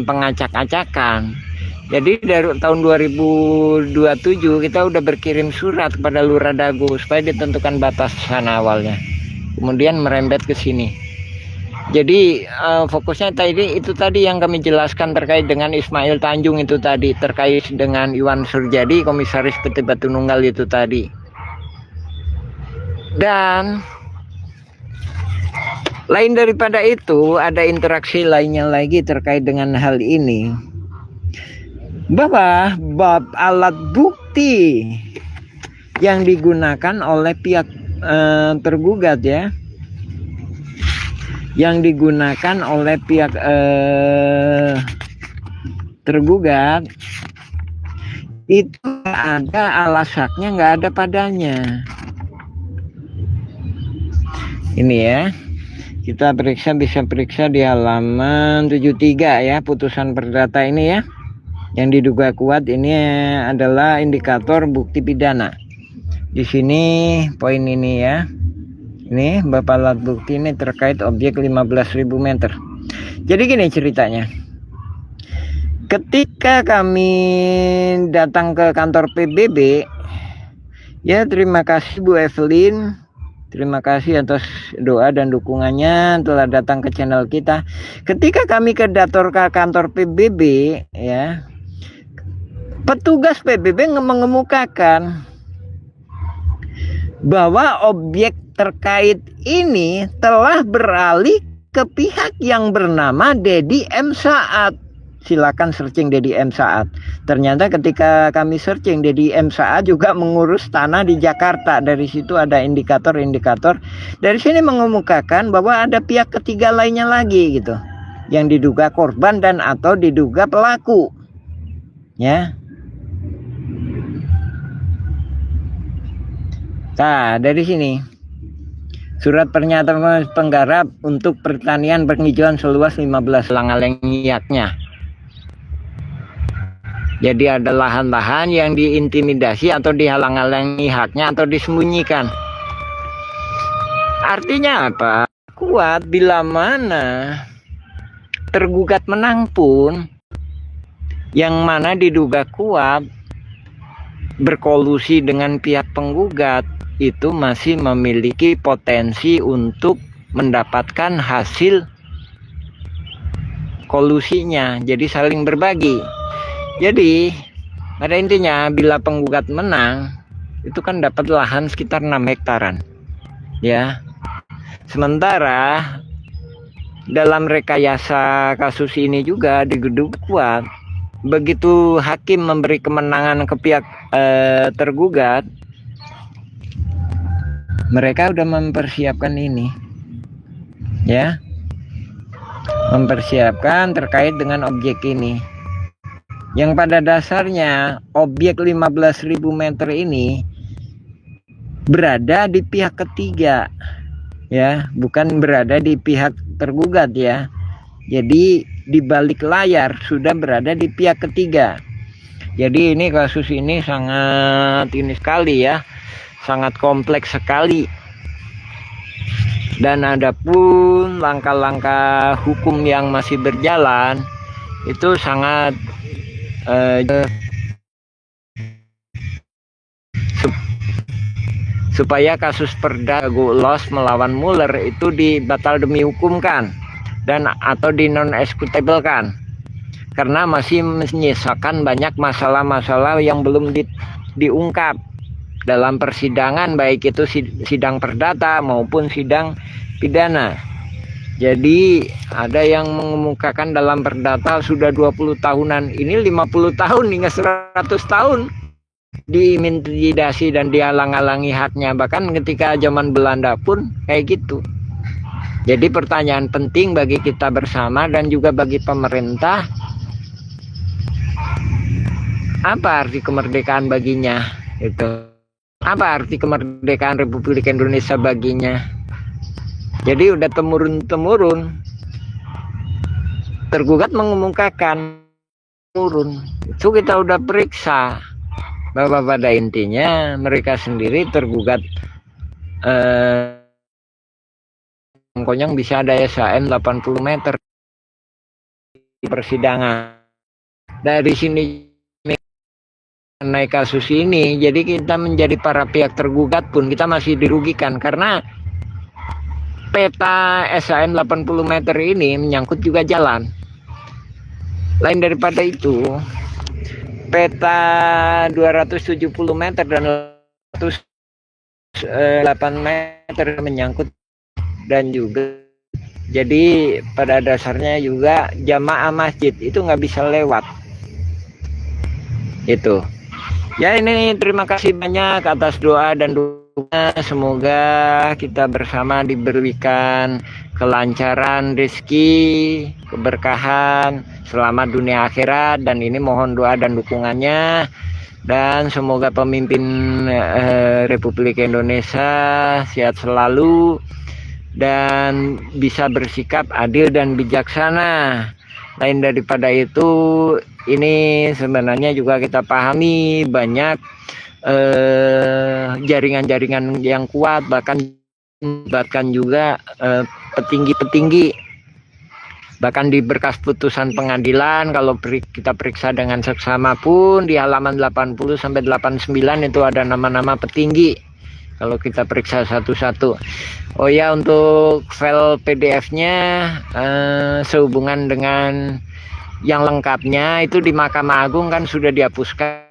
pengacak-acakan. Jadi dari tahun 2027 kita udah berkirim surat kepada Lurah Dago supaya ditentukan batasan awalnya. Kemudian merembet ke sini. Jadi fokusnya tadi itu tadi yang kami jelaskan terkait dengan Ismail Tanjung itu tadi, terkait dengan Iwan Surjadi, Komisaris PT Batu Nunggal itu tadi. Dan lain daripada itu ada interaksi lainnya lagi terkait dengan hal ini. Bahwa bab alat bukti yang digunakan oleh pihak tergugat ya, yang digunakan oleh pihak tergugat itu ada alasannya, nggak ada padanya. Ini ya, kita bisa periksa di halaman 73 ya, putusan perdata ini ya. Yang diduga kuat ini adalah indikator bukti pidana. Di sini poin ini ya. Ini bapak alat bukti ini terkait objek 15.000 meter. Jadi gini ceritanya. Ketika kami datang ke kantor PBB, ya terima kasih Bu Evelyn. Terima kasih atas doa dan dukungannya telah datang ke channel kita. Ketika kami ke kantor PBB ya, petugas PBB mengemukakan bahwa objek terkait ini telah beralih ke pihak yang bernama Dedi M. Saat. Silakan searching Dedi M. Saat. Ternyata ketika kami searching, Dedi M. Saat juga mengurus tanah di Jakarta. Dari situ ada indikator-indikator. Dari sini mengemukakan bahwa ada pihak ketiga lainnya lagi gitu, yang diduga korban dan atau diduga pelaku. Ya. Nah, dari sini surat pernyataan penggarap untuk pertanian penghijauan seluas 15 halang-halangiaknya. Jadi ada lahan-lahan yang diintimidasi atau dihalang-halangi haknya atau disembunyikan. Artinya apa? Kuat bila mana tergugat menang pun, yang mana diduga kuat berkolusi dengan pihak penggugat, itu masih memiliki potensi untuk mendapatkan hasil kolusinya. Jadi saling berbagi. Jadi pada intinya bila penggugat menang itu kan dapat lahan sekitar 6 hektaran ya. Sementara dalam rekayasa kasus ini juga diduga kuat, begitu hakim memberi kemenangan ke pihak tergugat, mereka udah mempersiapkan ini ya, mempersiapkan terkait dengan objek ini, yang pada dasarnya objek 15.000 meter ini berada di pihak ketiga ya, bukan berada di pihak tergugat ya. Jadi di balik layar sudah berada di pihak ketiga. Jadi ini kasus ini sangat ini sekali ya, sangat kompleks sekali. Dan adapun langkah-langkah hukum yang masih berjalan itu sangat supaya kasus Perda Gulos melawan Mueller itu dibatal demi hukumkan dan atau di non executable-kan, karena masih menyisakan banyak masalah-masalah yang belum diungkap dalam persidangan, baik itu sidang perdata maupun sidang pidana. Jadi ada yang mengemukakan dalam perdata sudah 20 tahunan, ini 50 tahun hingga 100 tahun diintimidasi dan dihalang-halangi haknya. Bahkan ketika zaman Belanda pun kayak gitu. Jadi pertanyaan penting bagi kita bersama dan juga bagi pemerintah, apa arti kemerdekaan baginya? Itu apa arti kemerdekaan Republik Indonesia baginya? Jadi udah temurun-temurun tergugat mengemukakan turun, itu kita udah periksa bahwa pada intinya mereka sendiri tergugat konyang bisa ada SHM 80 meter di persidangan. Dari sini naik kasus ini, jadi kita menjadi para pihak tergugat pun kita masih dirugikan, karena peta SHM 80 meter ini menyangkut juga jalan. Lain daripada itu, peta 270 meter dan 108 meter menyangkut, dan juga jadi pada dasarnya juga jamaah masjid itu nggak bisa lewat itu ya. Ini terima kasih banyak atas doa dan dukungan, semoga kita bersama diberikan kelancaran rezeki, keberkahan selamat dunia akhirat, dan ini mohon doa dan dukungannya, dan semoga pemimpin Republik Indonesia sehat selalu dan bisa bersikap adil dan bijaksana. Lain daripada itu, ini sebenarnya juga kita pahami banyak jaringan-jaringan yang kuat, bahkan juga petinggi-petinggi, bahkan di berkas putusan pengadilan kalau kita periksa dengan seksama pun di halaman 80 sampai 89 itu ada nama-nama petinggi kalau kita periksa satu-satu. Oh ya, untuk file PDF-nya sehubungan dengan yang lengkapnya itu di Mahkamah Agung kan sudah dihapuskan.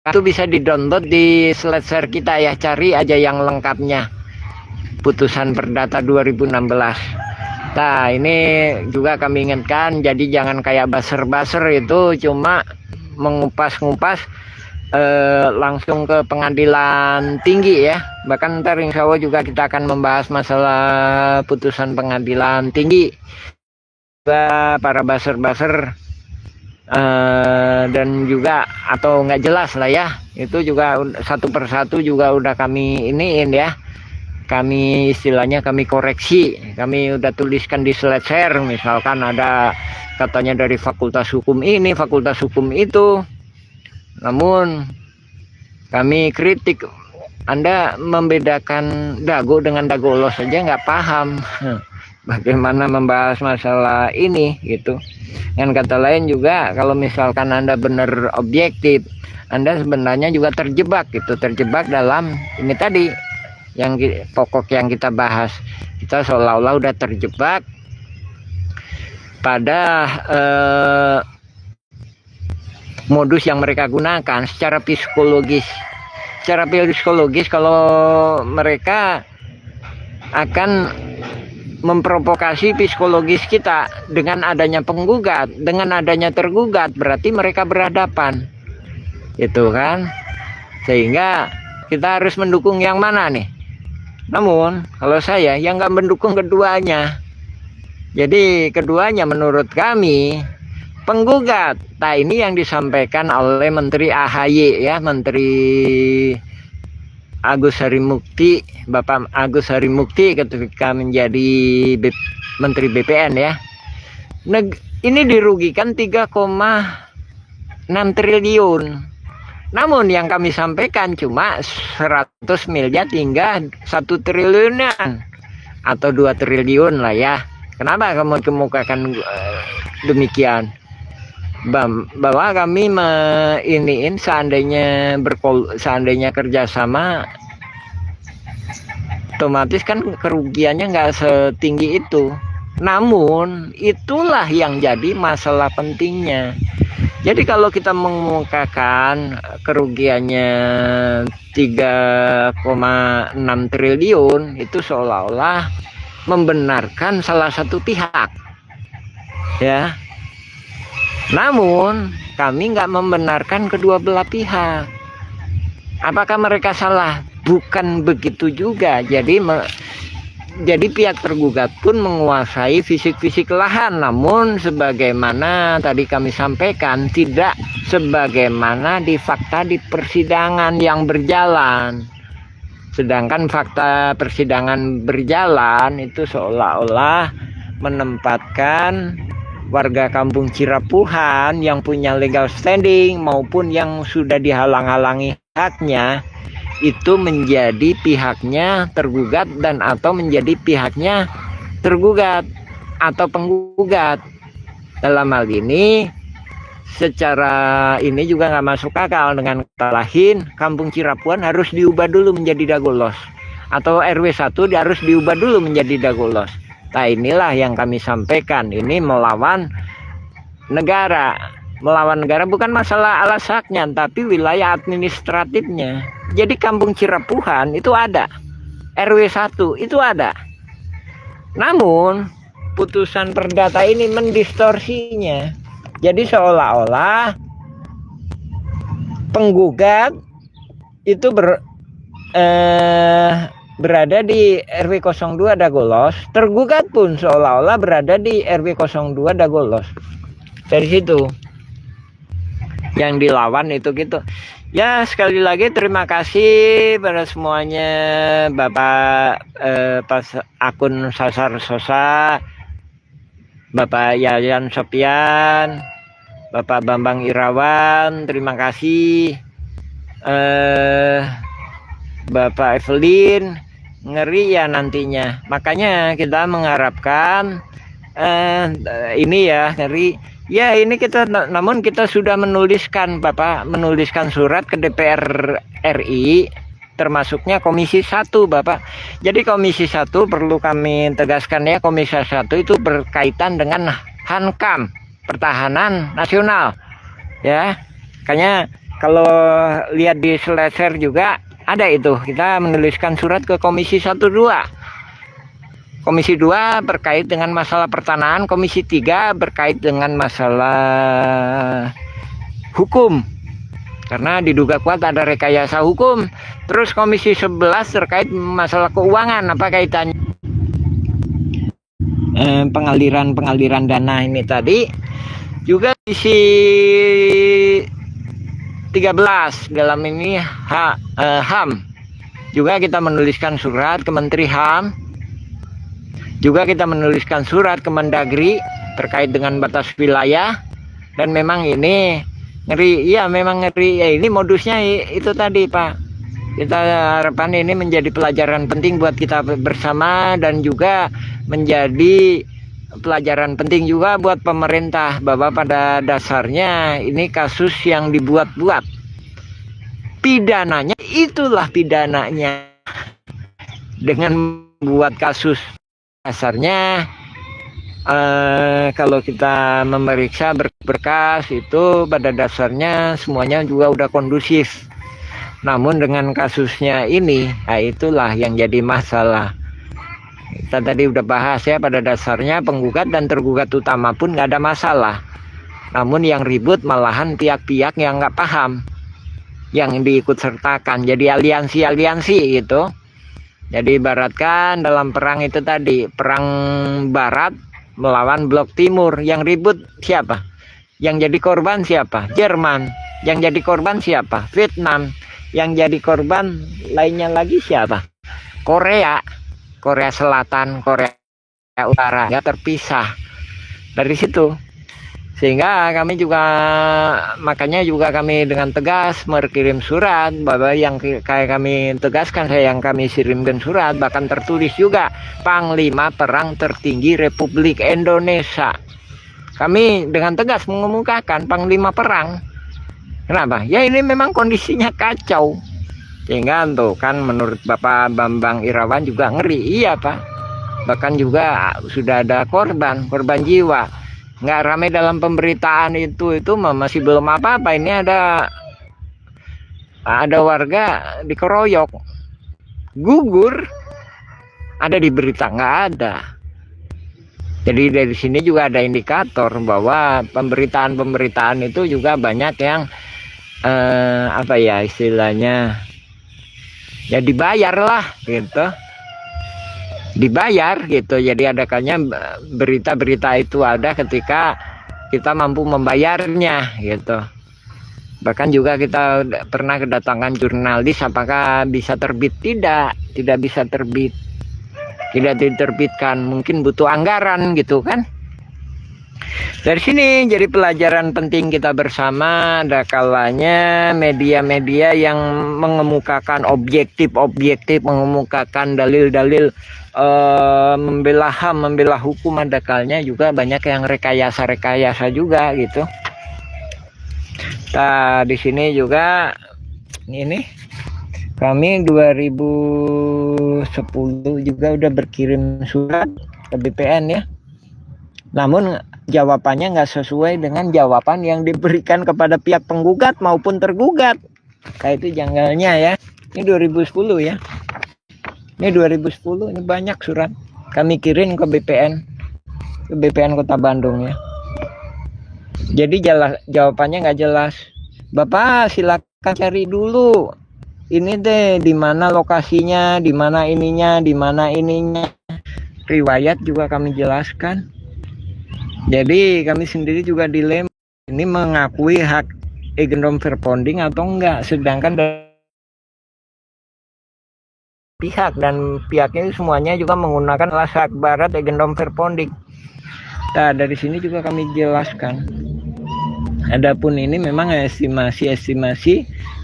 Itu bisa di-download di slideshare kita ya, cari aja yang lengkapnya. Putusan Perdata 2016. Nah, ini juga kami ingatkan, jadi jangan kayak buzzer-buzzer itu cuma mengupas-ngupas langsung ke pengadilan tinggi ya. Bahkan ntar insya Allah juga kita akan membahas masalah putusan pengadilan tinggi. Para buzzer-buzzer dan juga atau nggak jelas lah ya, itu juga satu persatu juga udah kami iniin ya, kami istilahnya kami koreksi, kami udah tuliskan di slide share, misalkan ada katanya dari fakultas hukum ini, fakultas hukum itu, namun kami kritik, Anda membedakan dago dengan dagolos saja nggak paham bagaimana membahas masalah ini gitu. Dengan kata lain juga, kalau misalkan Anda benar objektif, Anda sebenarnya juga terjebak gitu, terjebak dalam ini tadi yang pokok yang kita bahas. Kita seolah-olah udah terjebak pada modus yang mereka gunakan secara psikologis. Secara psikologis, kalau mereka akan memprovokasi psikologis kita dengan adanya penggugat, dengan adanya tergugat, berarti mereka berhadapan, itu kan. Sehingga kita harus mendukung yang mana nih? Namun kalau saya yang nggak mendukung keduanya. Jadi keduanya menurut kami penggugat. Nah, ini yang disampaikan oleh Menteri AHY ya, Menteri Agus Harimukti, Bapak Agus Harimukti ketika menjadi Menteri BPN ya. Ini dirugikan 3,6 triliun. Namun yang kami sampaikan cuma 100 miliar hingga 1 triliunan atau 2 triliun lah ya. Kenapa kamu kemukakan demikian? Bahwa kami iniin seandainya kerjasama, otomatis kan kerugiannya nggak setinggi itu. Namun itulah yang jadi masalah pentingnya. Jadi kalau kita mengemukakan kerugiannya 3,6 triliun, itu seolah-olah membenarkan salah satu pihak ya. Namun kami nggak membenarkan kedua belah pihak. Apakah mereka salah? Bukan begitu juga. Jadi pihak tergugat pun menguasai fisik-fisik lahan. Namun sebagaimana tadi kami sampaikan, tidak sebagaimana di fakta di persidangan yang berjalan. Sedangkan fakta persidangan berjalan itu seolah-olah menempatkan warga kampung Cirapuhan yang punya legal standing maupun yang sudah dihalang-halangi haknya itu menjadi pihaknya tergugat dan atau menjadi pihaknya tergugat atau penggugat. Dalam hal ini secara ini juga nggak masuk akal. Dengan kata lain, kampung Cirapuhan harus diubah dulu menjadi Dagolos, atau RW 1 harus diubah dulu menjadi Dagolos. Nah, inilah yang kami sampaikan, ini melawan negara. Melawan negara bukan masalah alas haknya, tapi wilayah administratifnya. Jadi kampung Cirapuhan itu ada, RW 1 itu ada. Namun putusan perdata ini mendistorsinya. Jadi seolah-olah penggugat itu berada di RW 02 Dagolos, tergugat pun seolah-olah berada di RW 02 Dagolos. Dari situ yang dilawan itu gitu. Ya, sekali lagi terima kasih pada semuanya, Bapak pas akun Sasar Sosa, Bapak Yayan Sopian, Bapak Bambang Irawan, terima kasih. Bapak Evelyn, ngeri ya nantinya. Makanya kita mengharapkan ini ya, ngeri. Ya, ini kita, namun kita sudah menuliskan, Bapak, menuliskan surat ke DPR RI, termasuknya Komisi 1, Bapak. Jadi Komisi 1 perlu kami tegaskan ya, Komisi 1 itu berkaitan dengan Hankam, Pertahanan Nasional. Ya, makanya kalau lihat di slide share juga ada itu, kita menuliskan surat ke Komisi 1-2. Komisi 2 berkait dengan masalah pertanahan, Komisi 3 berkait dengan masalah hukum. Karena diduga kuat ada rekayasa hukum. Terus Komisi 11 terkait masalah keuangan, apa kaitannya? Pengaliran dana ini tadi. Juga isi 13 dalam ini HAM. Juga kita menuliskan surat ke Menteri HAM. Juga kita menuliskan surat ke Mendagri terkait dengan batas wilayah. Dan memang ini ngeri, ya memang ngeri. Ya, ini modusnya itu tadi, Pak. Kita harapan ini menjadi pelajaran penting buat kita bersama, dan juga menjadi pelajaran penting juga buat pemerintah, bahwa pada dasarnya ini kasus yang dibuat-buat. Pidananya itulah pidananya. Dengan buat kasus, dasarnya kalau kita memeriksa berkas itu pada dasarnya semuanya juga udah kondusif. Namun dengan kasusnya ini, nah itulah yang jadi masalah. Kita tadi udah bahas ya, pada dasarnya penggugat dan tergugat utama pun nggak ada masalah. Namun yang ribut malahan pihak-pihak yang nggak paham, yang diikut sertakan, jadi aliansi-aliansi gitu. Jadi ibaratkan dalam perang itu tadi, perang barat melawan blok timur, yang ribut siapa? Yang jadi korban siapa? Jerman. Yang jadi korban siapa? Vietnam. Yang jadi korban lainnya lagi siapa? Korea. Korea Selatan, Korea Utara, ya terpisah dari situ. Sehingga kami juga, makanya juga kami dengan tegas mengirim surat, bahwa yang kayak kami tegaskan, yang kami kirimkan surat, bahkan tertulis juga, Panglima Perang Tertinggi Republik Indonesia. Kami dengan tegas mengemukakan Panglima Perang. Kenapa? Ya ini memang kondisinya kacau. Sehingga tuh kan menurut Bapak Bambang Irawan juga ngeri, iya Pak. Bahkan juga sudah ada korban jiwa. Nggak ramai dalam pemberitaan itu masih belum apa-apa. Ini ada warga dikeroyok, gugur, ada di berita nggak ada. Jadi dari sini juga ada indikator bahwa pemberitaan itu juga banyak yang apa ya istilahnya, ya dibayar lah gitu. Dibayar gitu. Jadi adakannya berita-berita itu ada ketika kita mampu membayarnya gitu. Bahkan juga kita pernah kedatangan jurnalis, apakah bisa terbit? Tidak bisa terbit. Tidak diterbitkan, mungkin butuh anggaran gitu kan. Dari sini jadi pelajaran penting kita bersama. Ada kalanya media-media yang mengemukakan objektif, mengemukakan dalil-dalil membela HAM, membela hukum, ada kalanya juga banyak yang rekayasa juga gitu. Nah, di sini juga ini kami 2010 juga udah berkirim surat ke BPN ya. Namun jawabannya nggak sesuai dengan jawaban yang diberikan kepada pihak penggugat maupun tergugat. Kayak itu janggalnya ya. Ini 2010 ya. Ini 2010, ini banyak surat kami kirim ke BPN Kota Bandung ya. Jadi jawabannya nggak jelas. Bapak silakan cari dulu. Ini deh di mana lokasinya, di mana ininya, di mana ininya. Riwayat juga kami jelaskan. Jadi kami sendiri juga dilema. Ini mengakui hak Eigendom Verponding atau enggak, sedangkan pihak dan pihaknya semuanya juga menggunakan hak barat Eigendom Verponding. Nah, dari sini juga kami jelaskan. Adapun ini memang estimasi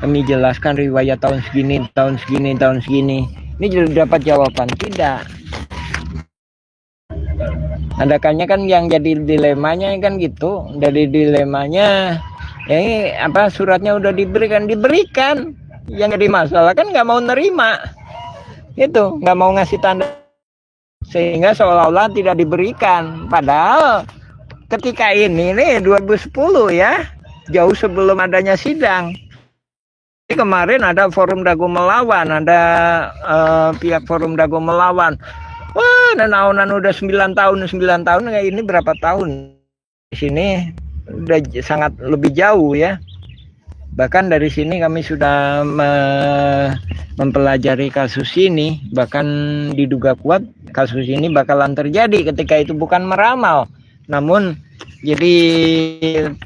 kami jelaskan riwayat tahun segini. Ini juga dapat jawaban tidak. Adakannya kan yang jadi dilemanya kan gitu. Dari dilemanya ini apa, suratnya udah diberikan. Yang jadi masalah kan nggak mau nerima. Itu nggak mau ngasih tanda, sehingga seolah-olah tidak diberikan. Padahal ketika ini nih 2010 ya, jauh sebelum adanya sidang. Jadi kemarin ada forum Dago Melawan, ada pihak forum Dago Melawan. Wah, nanaunan udah 9 tahun kayak ini berapa tahun? Di sini udah sangat lebih jauh ya. Bahkan dari sini kami sudah mempelajari kasus ini, bahkan diduga kuat kasus ini bakalan terjadi ketika itu bukan meramal. Namun jadi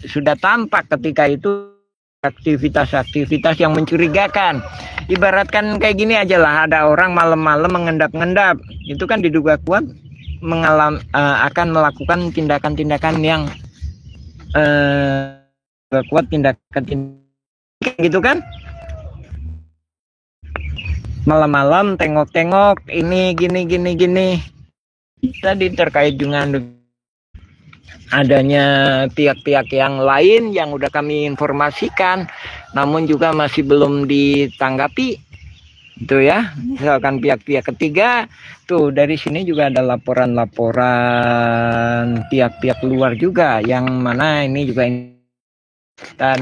sudah tampak ketika itu aktivitas-aktivitas yang mencurigakan. Ibaratkan kayak gini aja lah, ada orang malam-malam mengendap-ngendap, itu kan diduga kuat akan melakukan tindakan-tindakan yang kuat, tindakan gitu kan. Malam-malam tengok-tengok ini gini. Tadi terkait dengan adanya pihak-pihak yang lain yang udah kami informasikan, namun juga masih belum ditanggapi, itu ya. Misalkan pihak-pihak ketiga, tuh dari sini juga ada laporan-laporan pihak-pihak luar juga, yang mana ini juga kita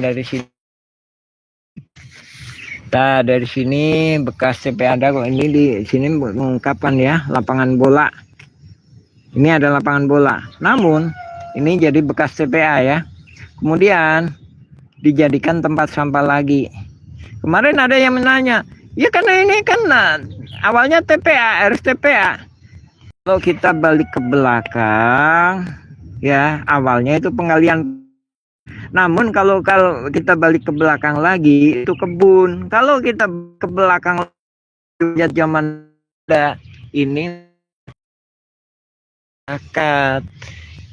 dari sini bekas TPA Dago. Ini di sini mengungkapkan ya, lapangan bola. Ini ada lapangan bola. Namun ini jadi bekas TPA ya. Kemudian dijadikan tempat sampah lagi. Kemarin ada yang menanya, ya karena ini kan awalnya TPA, harus TPA. Kalau kita balik ke belakang, ya awalnya itu penggalian. Namun kalau kita balik ke belakang lagi, itu kebun. Kalau kita ke belakang zaman ini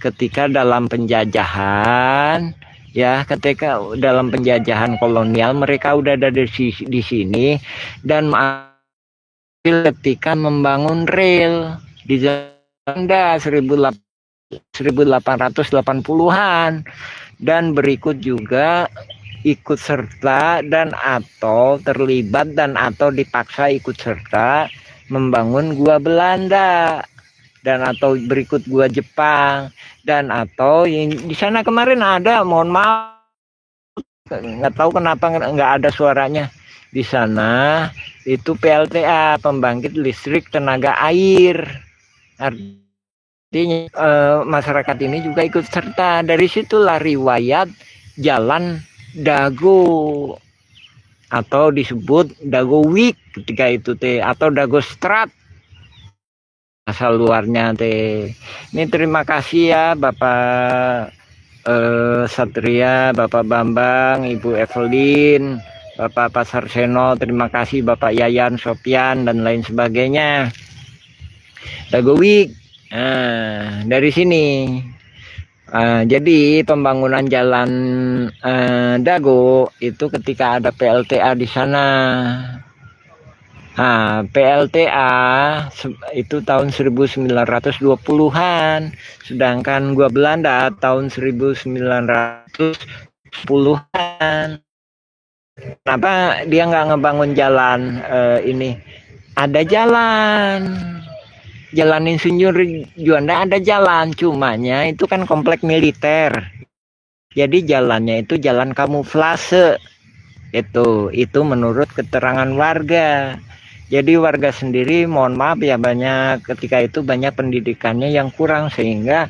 ketika dalam penjajahan, ya ketika dalam penjajahan kolonial, mereka udah ada di sini, dan ketika membangun rel di Zanda 1880-an, dan berikut juga ikut serta dan atau terlibat dan atau dipaksa ikut serta membangun gua Belanda, dan atau berikut gua Jepang, dan atau yang di sana kemarin ada, mohon maaf nggak tahu kenapa nggak ada suaranya di sana, itu PLTA, pembangkit listrik tenaga air. Artinya masyarakat ini juga ikut serta. Dari situlah riwayat Jalan Dago atau disebut Dago Week ketika itu atau Dago Strat asal luarnya teh. Ini terima kasih ya Bapak Satria, Bapak Bambang, Ibu Evelyn, Bapak Pasarseno, terima kasih Bapak Yayan, Sopian, dan lain sebagainya. Dago Week. Nah, dari sini jadi pembangunan jalan Dago itu ketika ada PLTA di sana. Nah, PLTA itu tahun 1920-an, sedangkan gua Belanda tahun 1910-an. Kenapa dia nggak ngebangun jalan ini? Ada jalan Insinyur Juanda, ada jalan, cumanya itu kan komplek militer. Jadi jalannya itu jalan kamuflase. Itu menurut keterangan warga. Jadi warga sendiri, mohon maaf ya, ketika itu banyak pendidikannya yang kurang, sehingga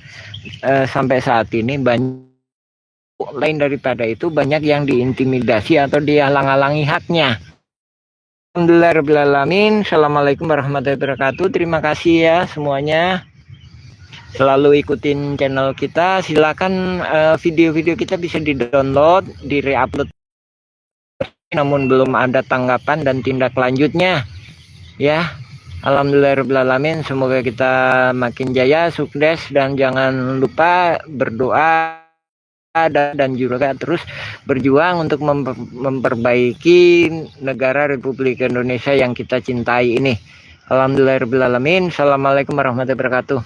sampai saat ini banyak lain daripada itu, banyak yang diintimidasi atau dihalang-halangi haknya. Alhamdulillahirrahmanirrahim. Assalamualaikum warahmatullahi wabarakatuh. Terima kasih ya semuanya. Selalu ikutin channel kita. Silakan video-video kita bisa di-download, di-re-upload. Namun belum ada tanggapan dan tindak lanjutnya. Ya, alhamdulillahirrahmanirrahim. Semoga kita makin jaya, sukses, dan jangan lupa berdoa dan juga terus berjuang untuk memperbaiki negara Republik Indonesia yang kita cintai ini. Alhamdulillahirrahmanirrahim. Assalamualaikum warahmatullahi wabarakatuh.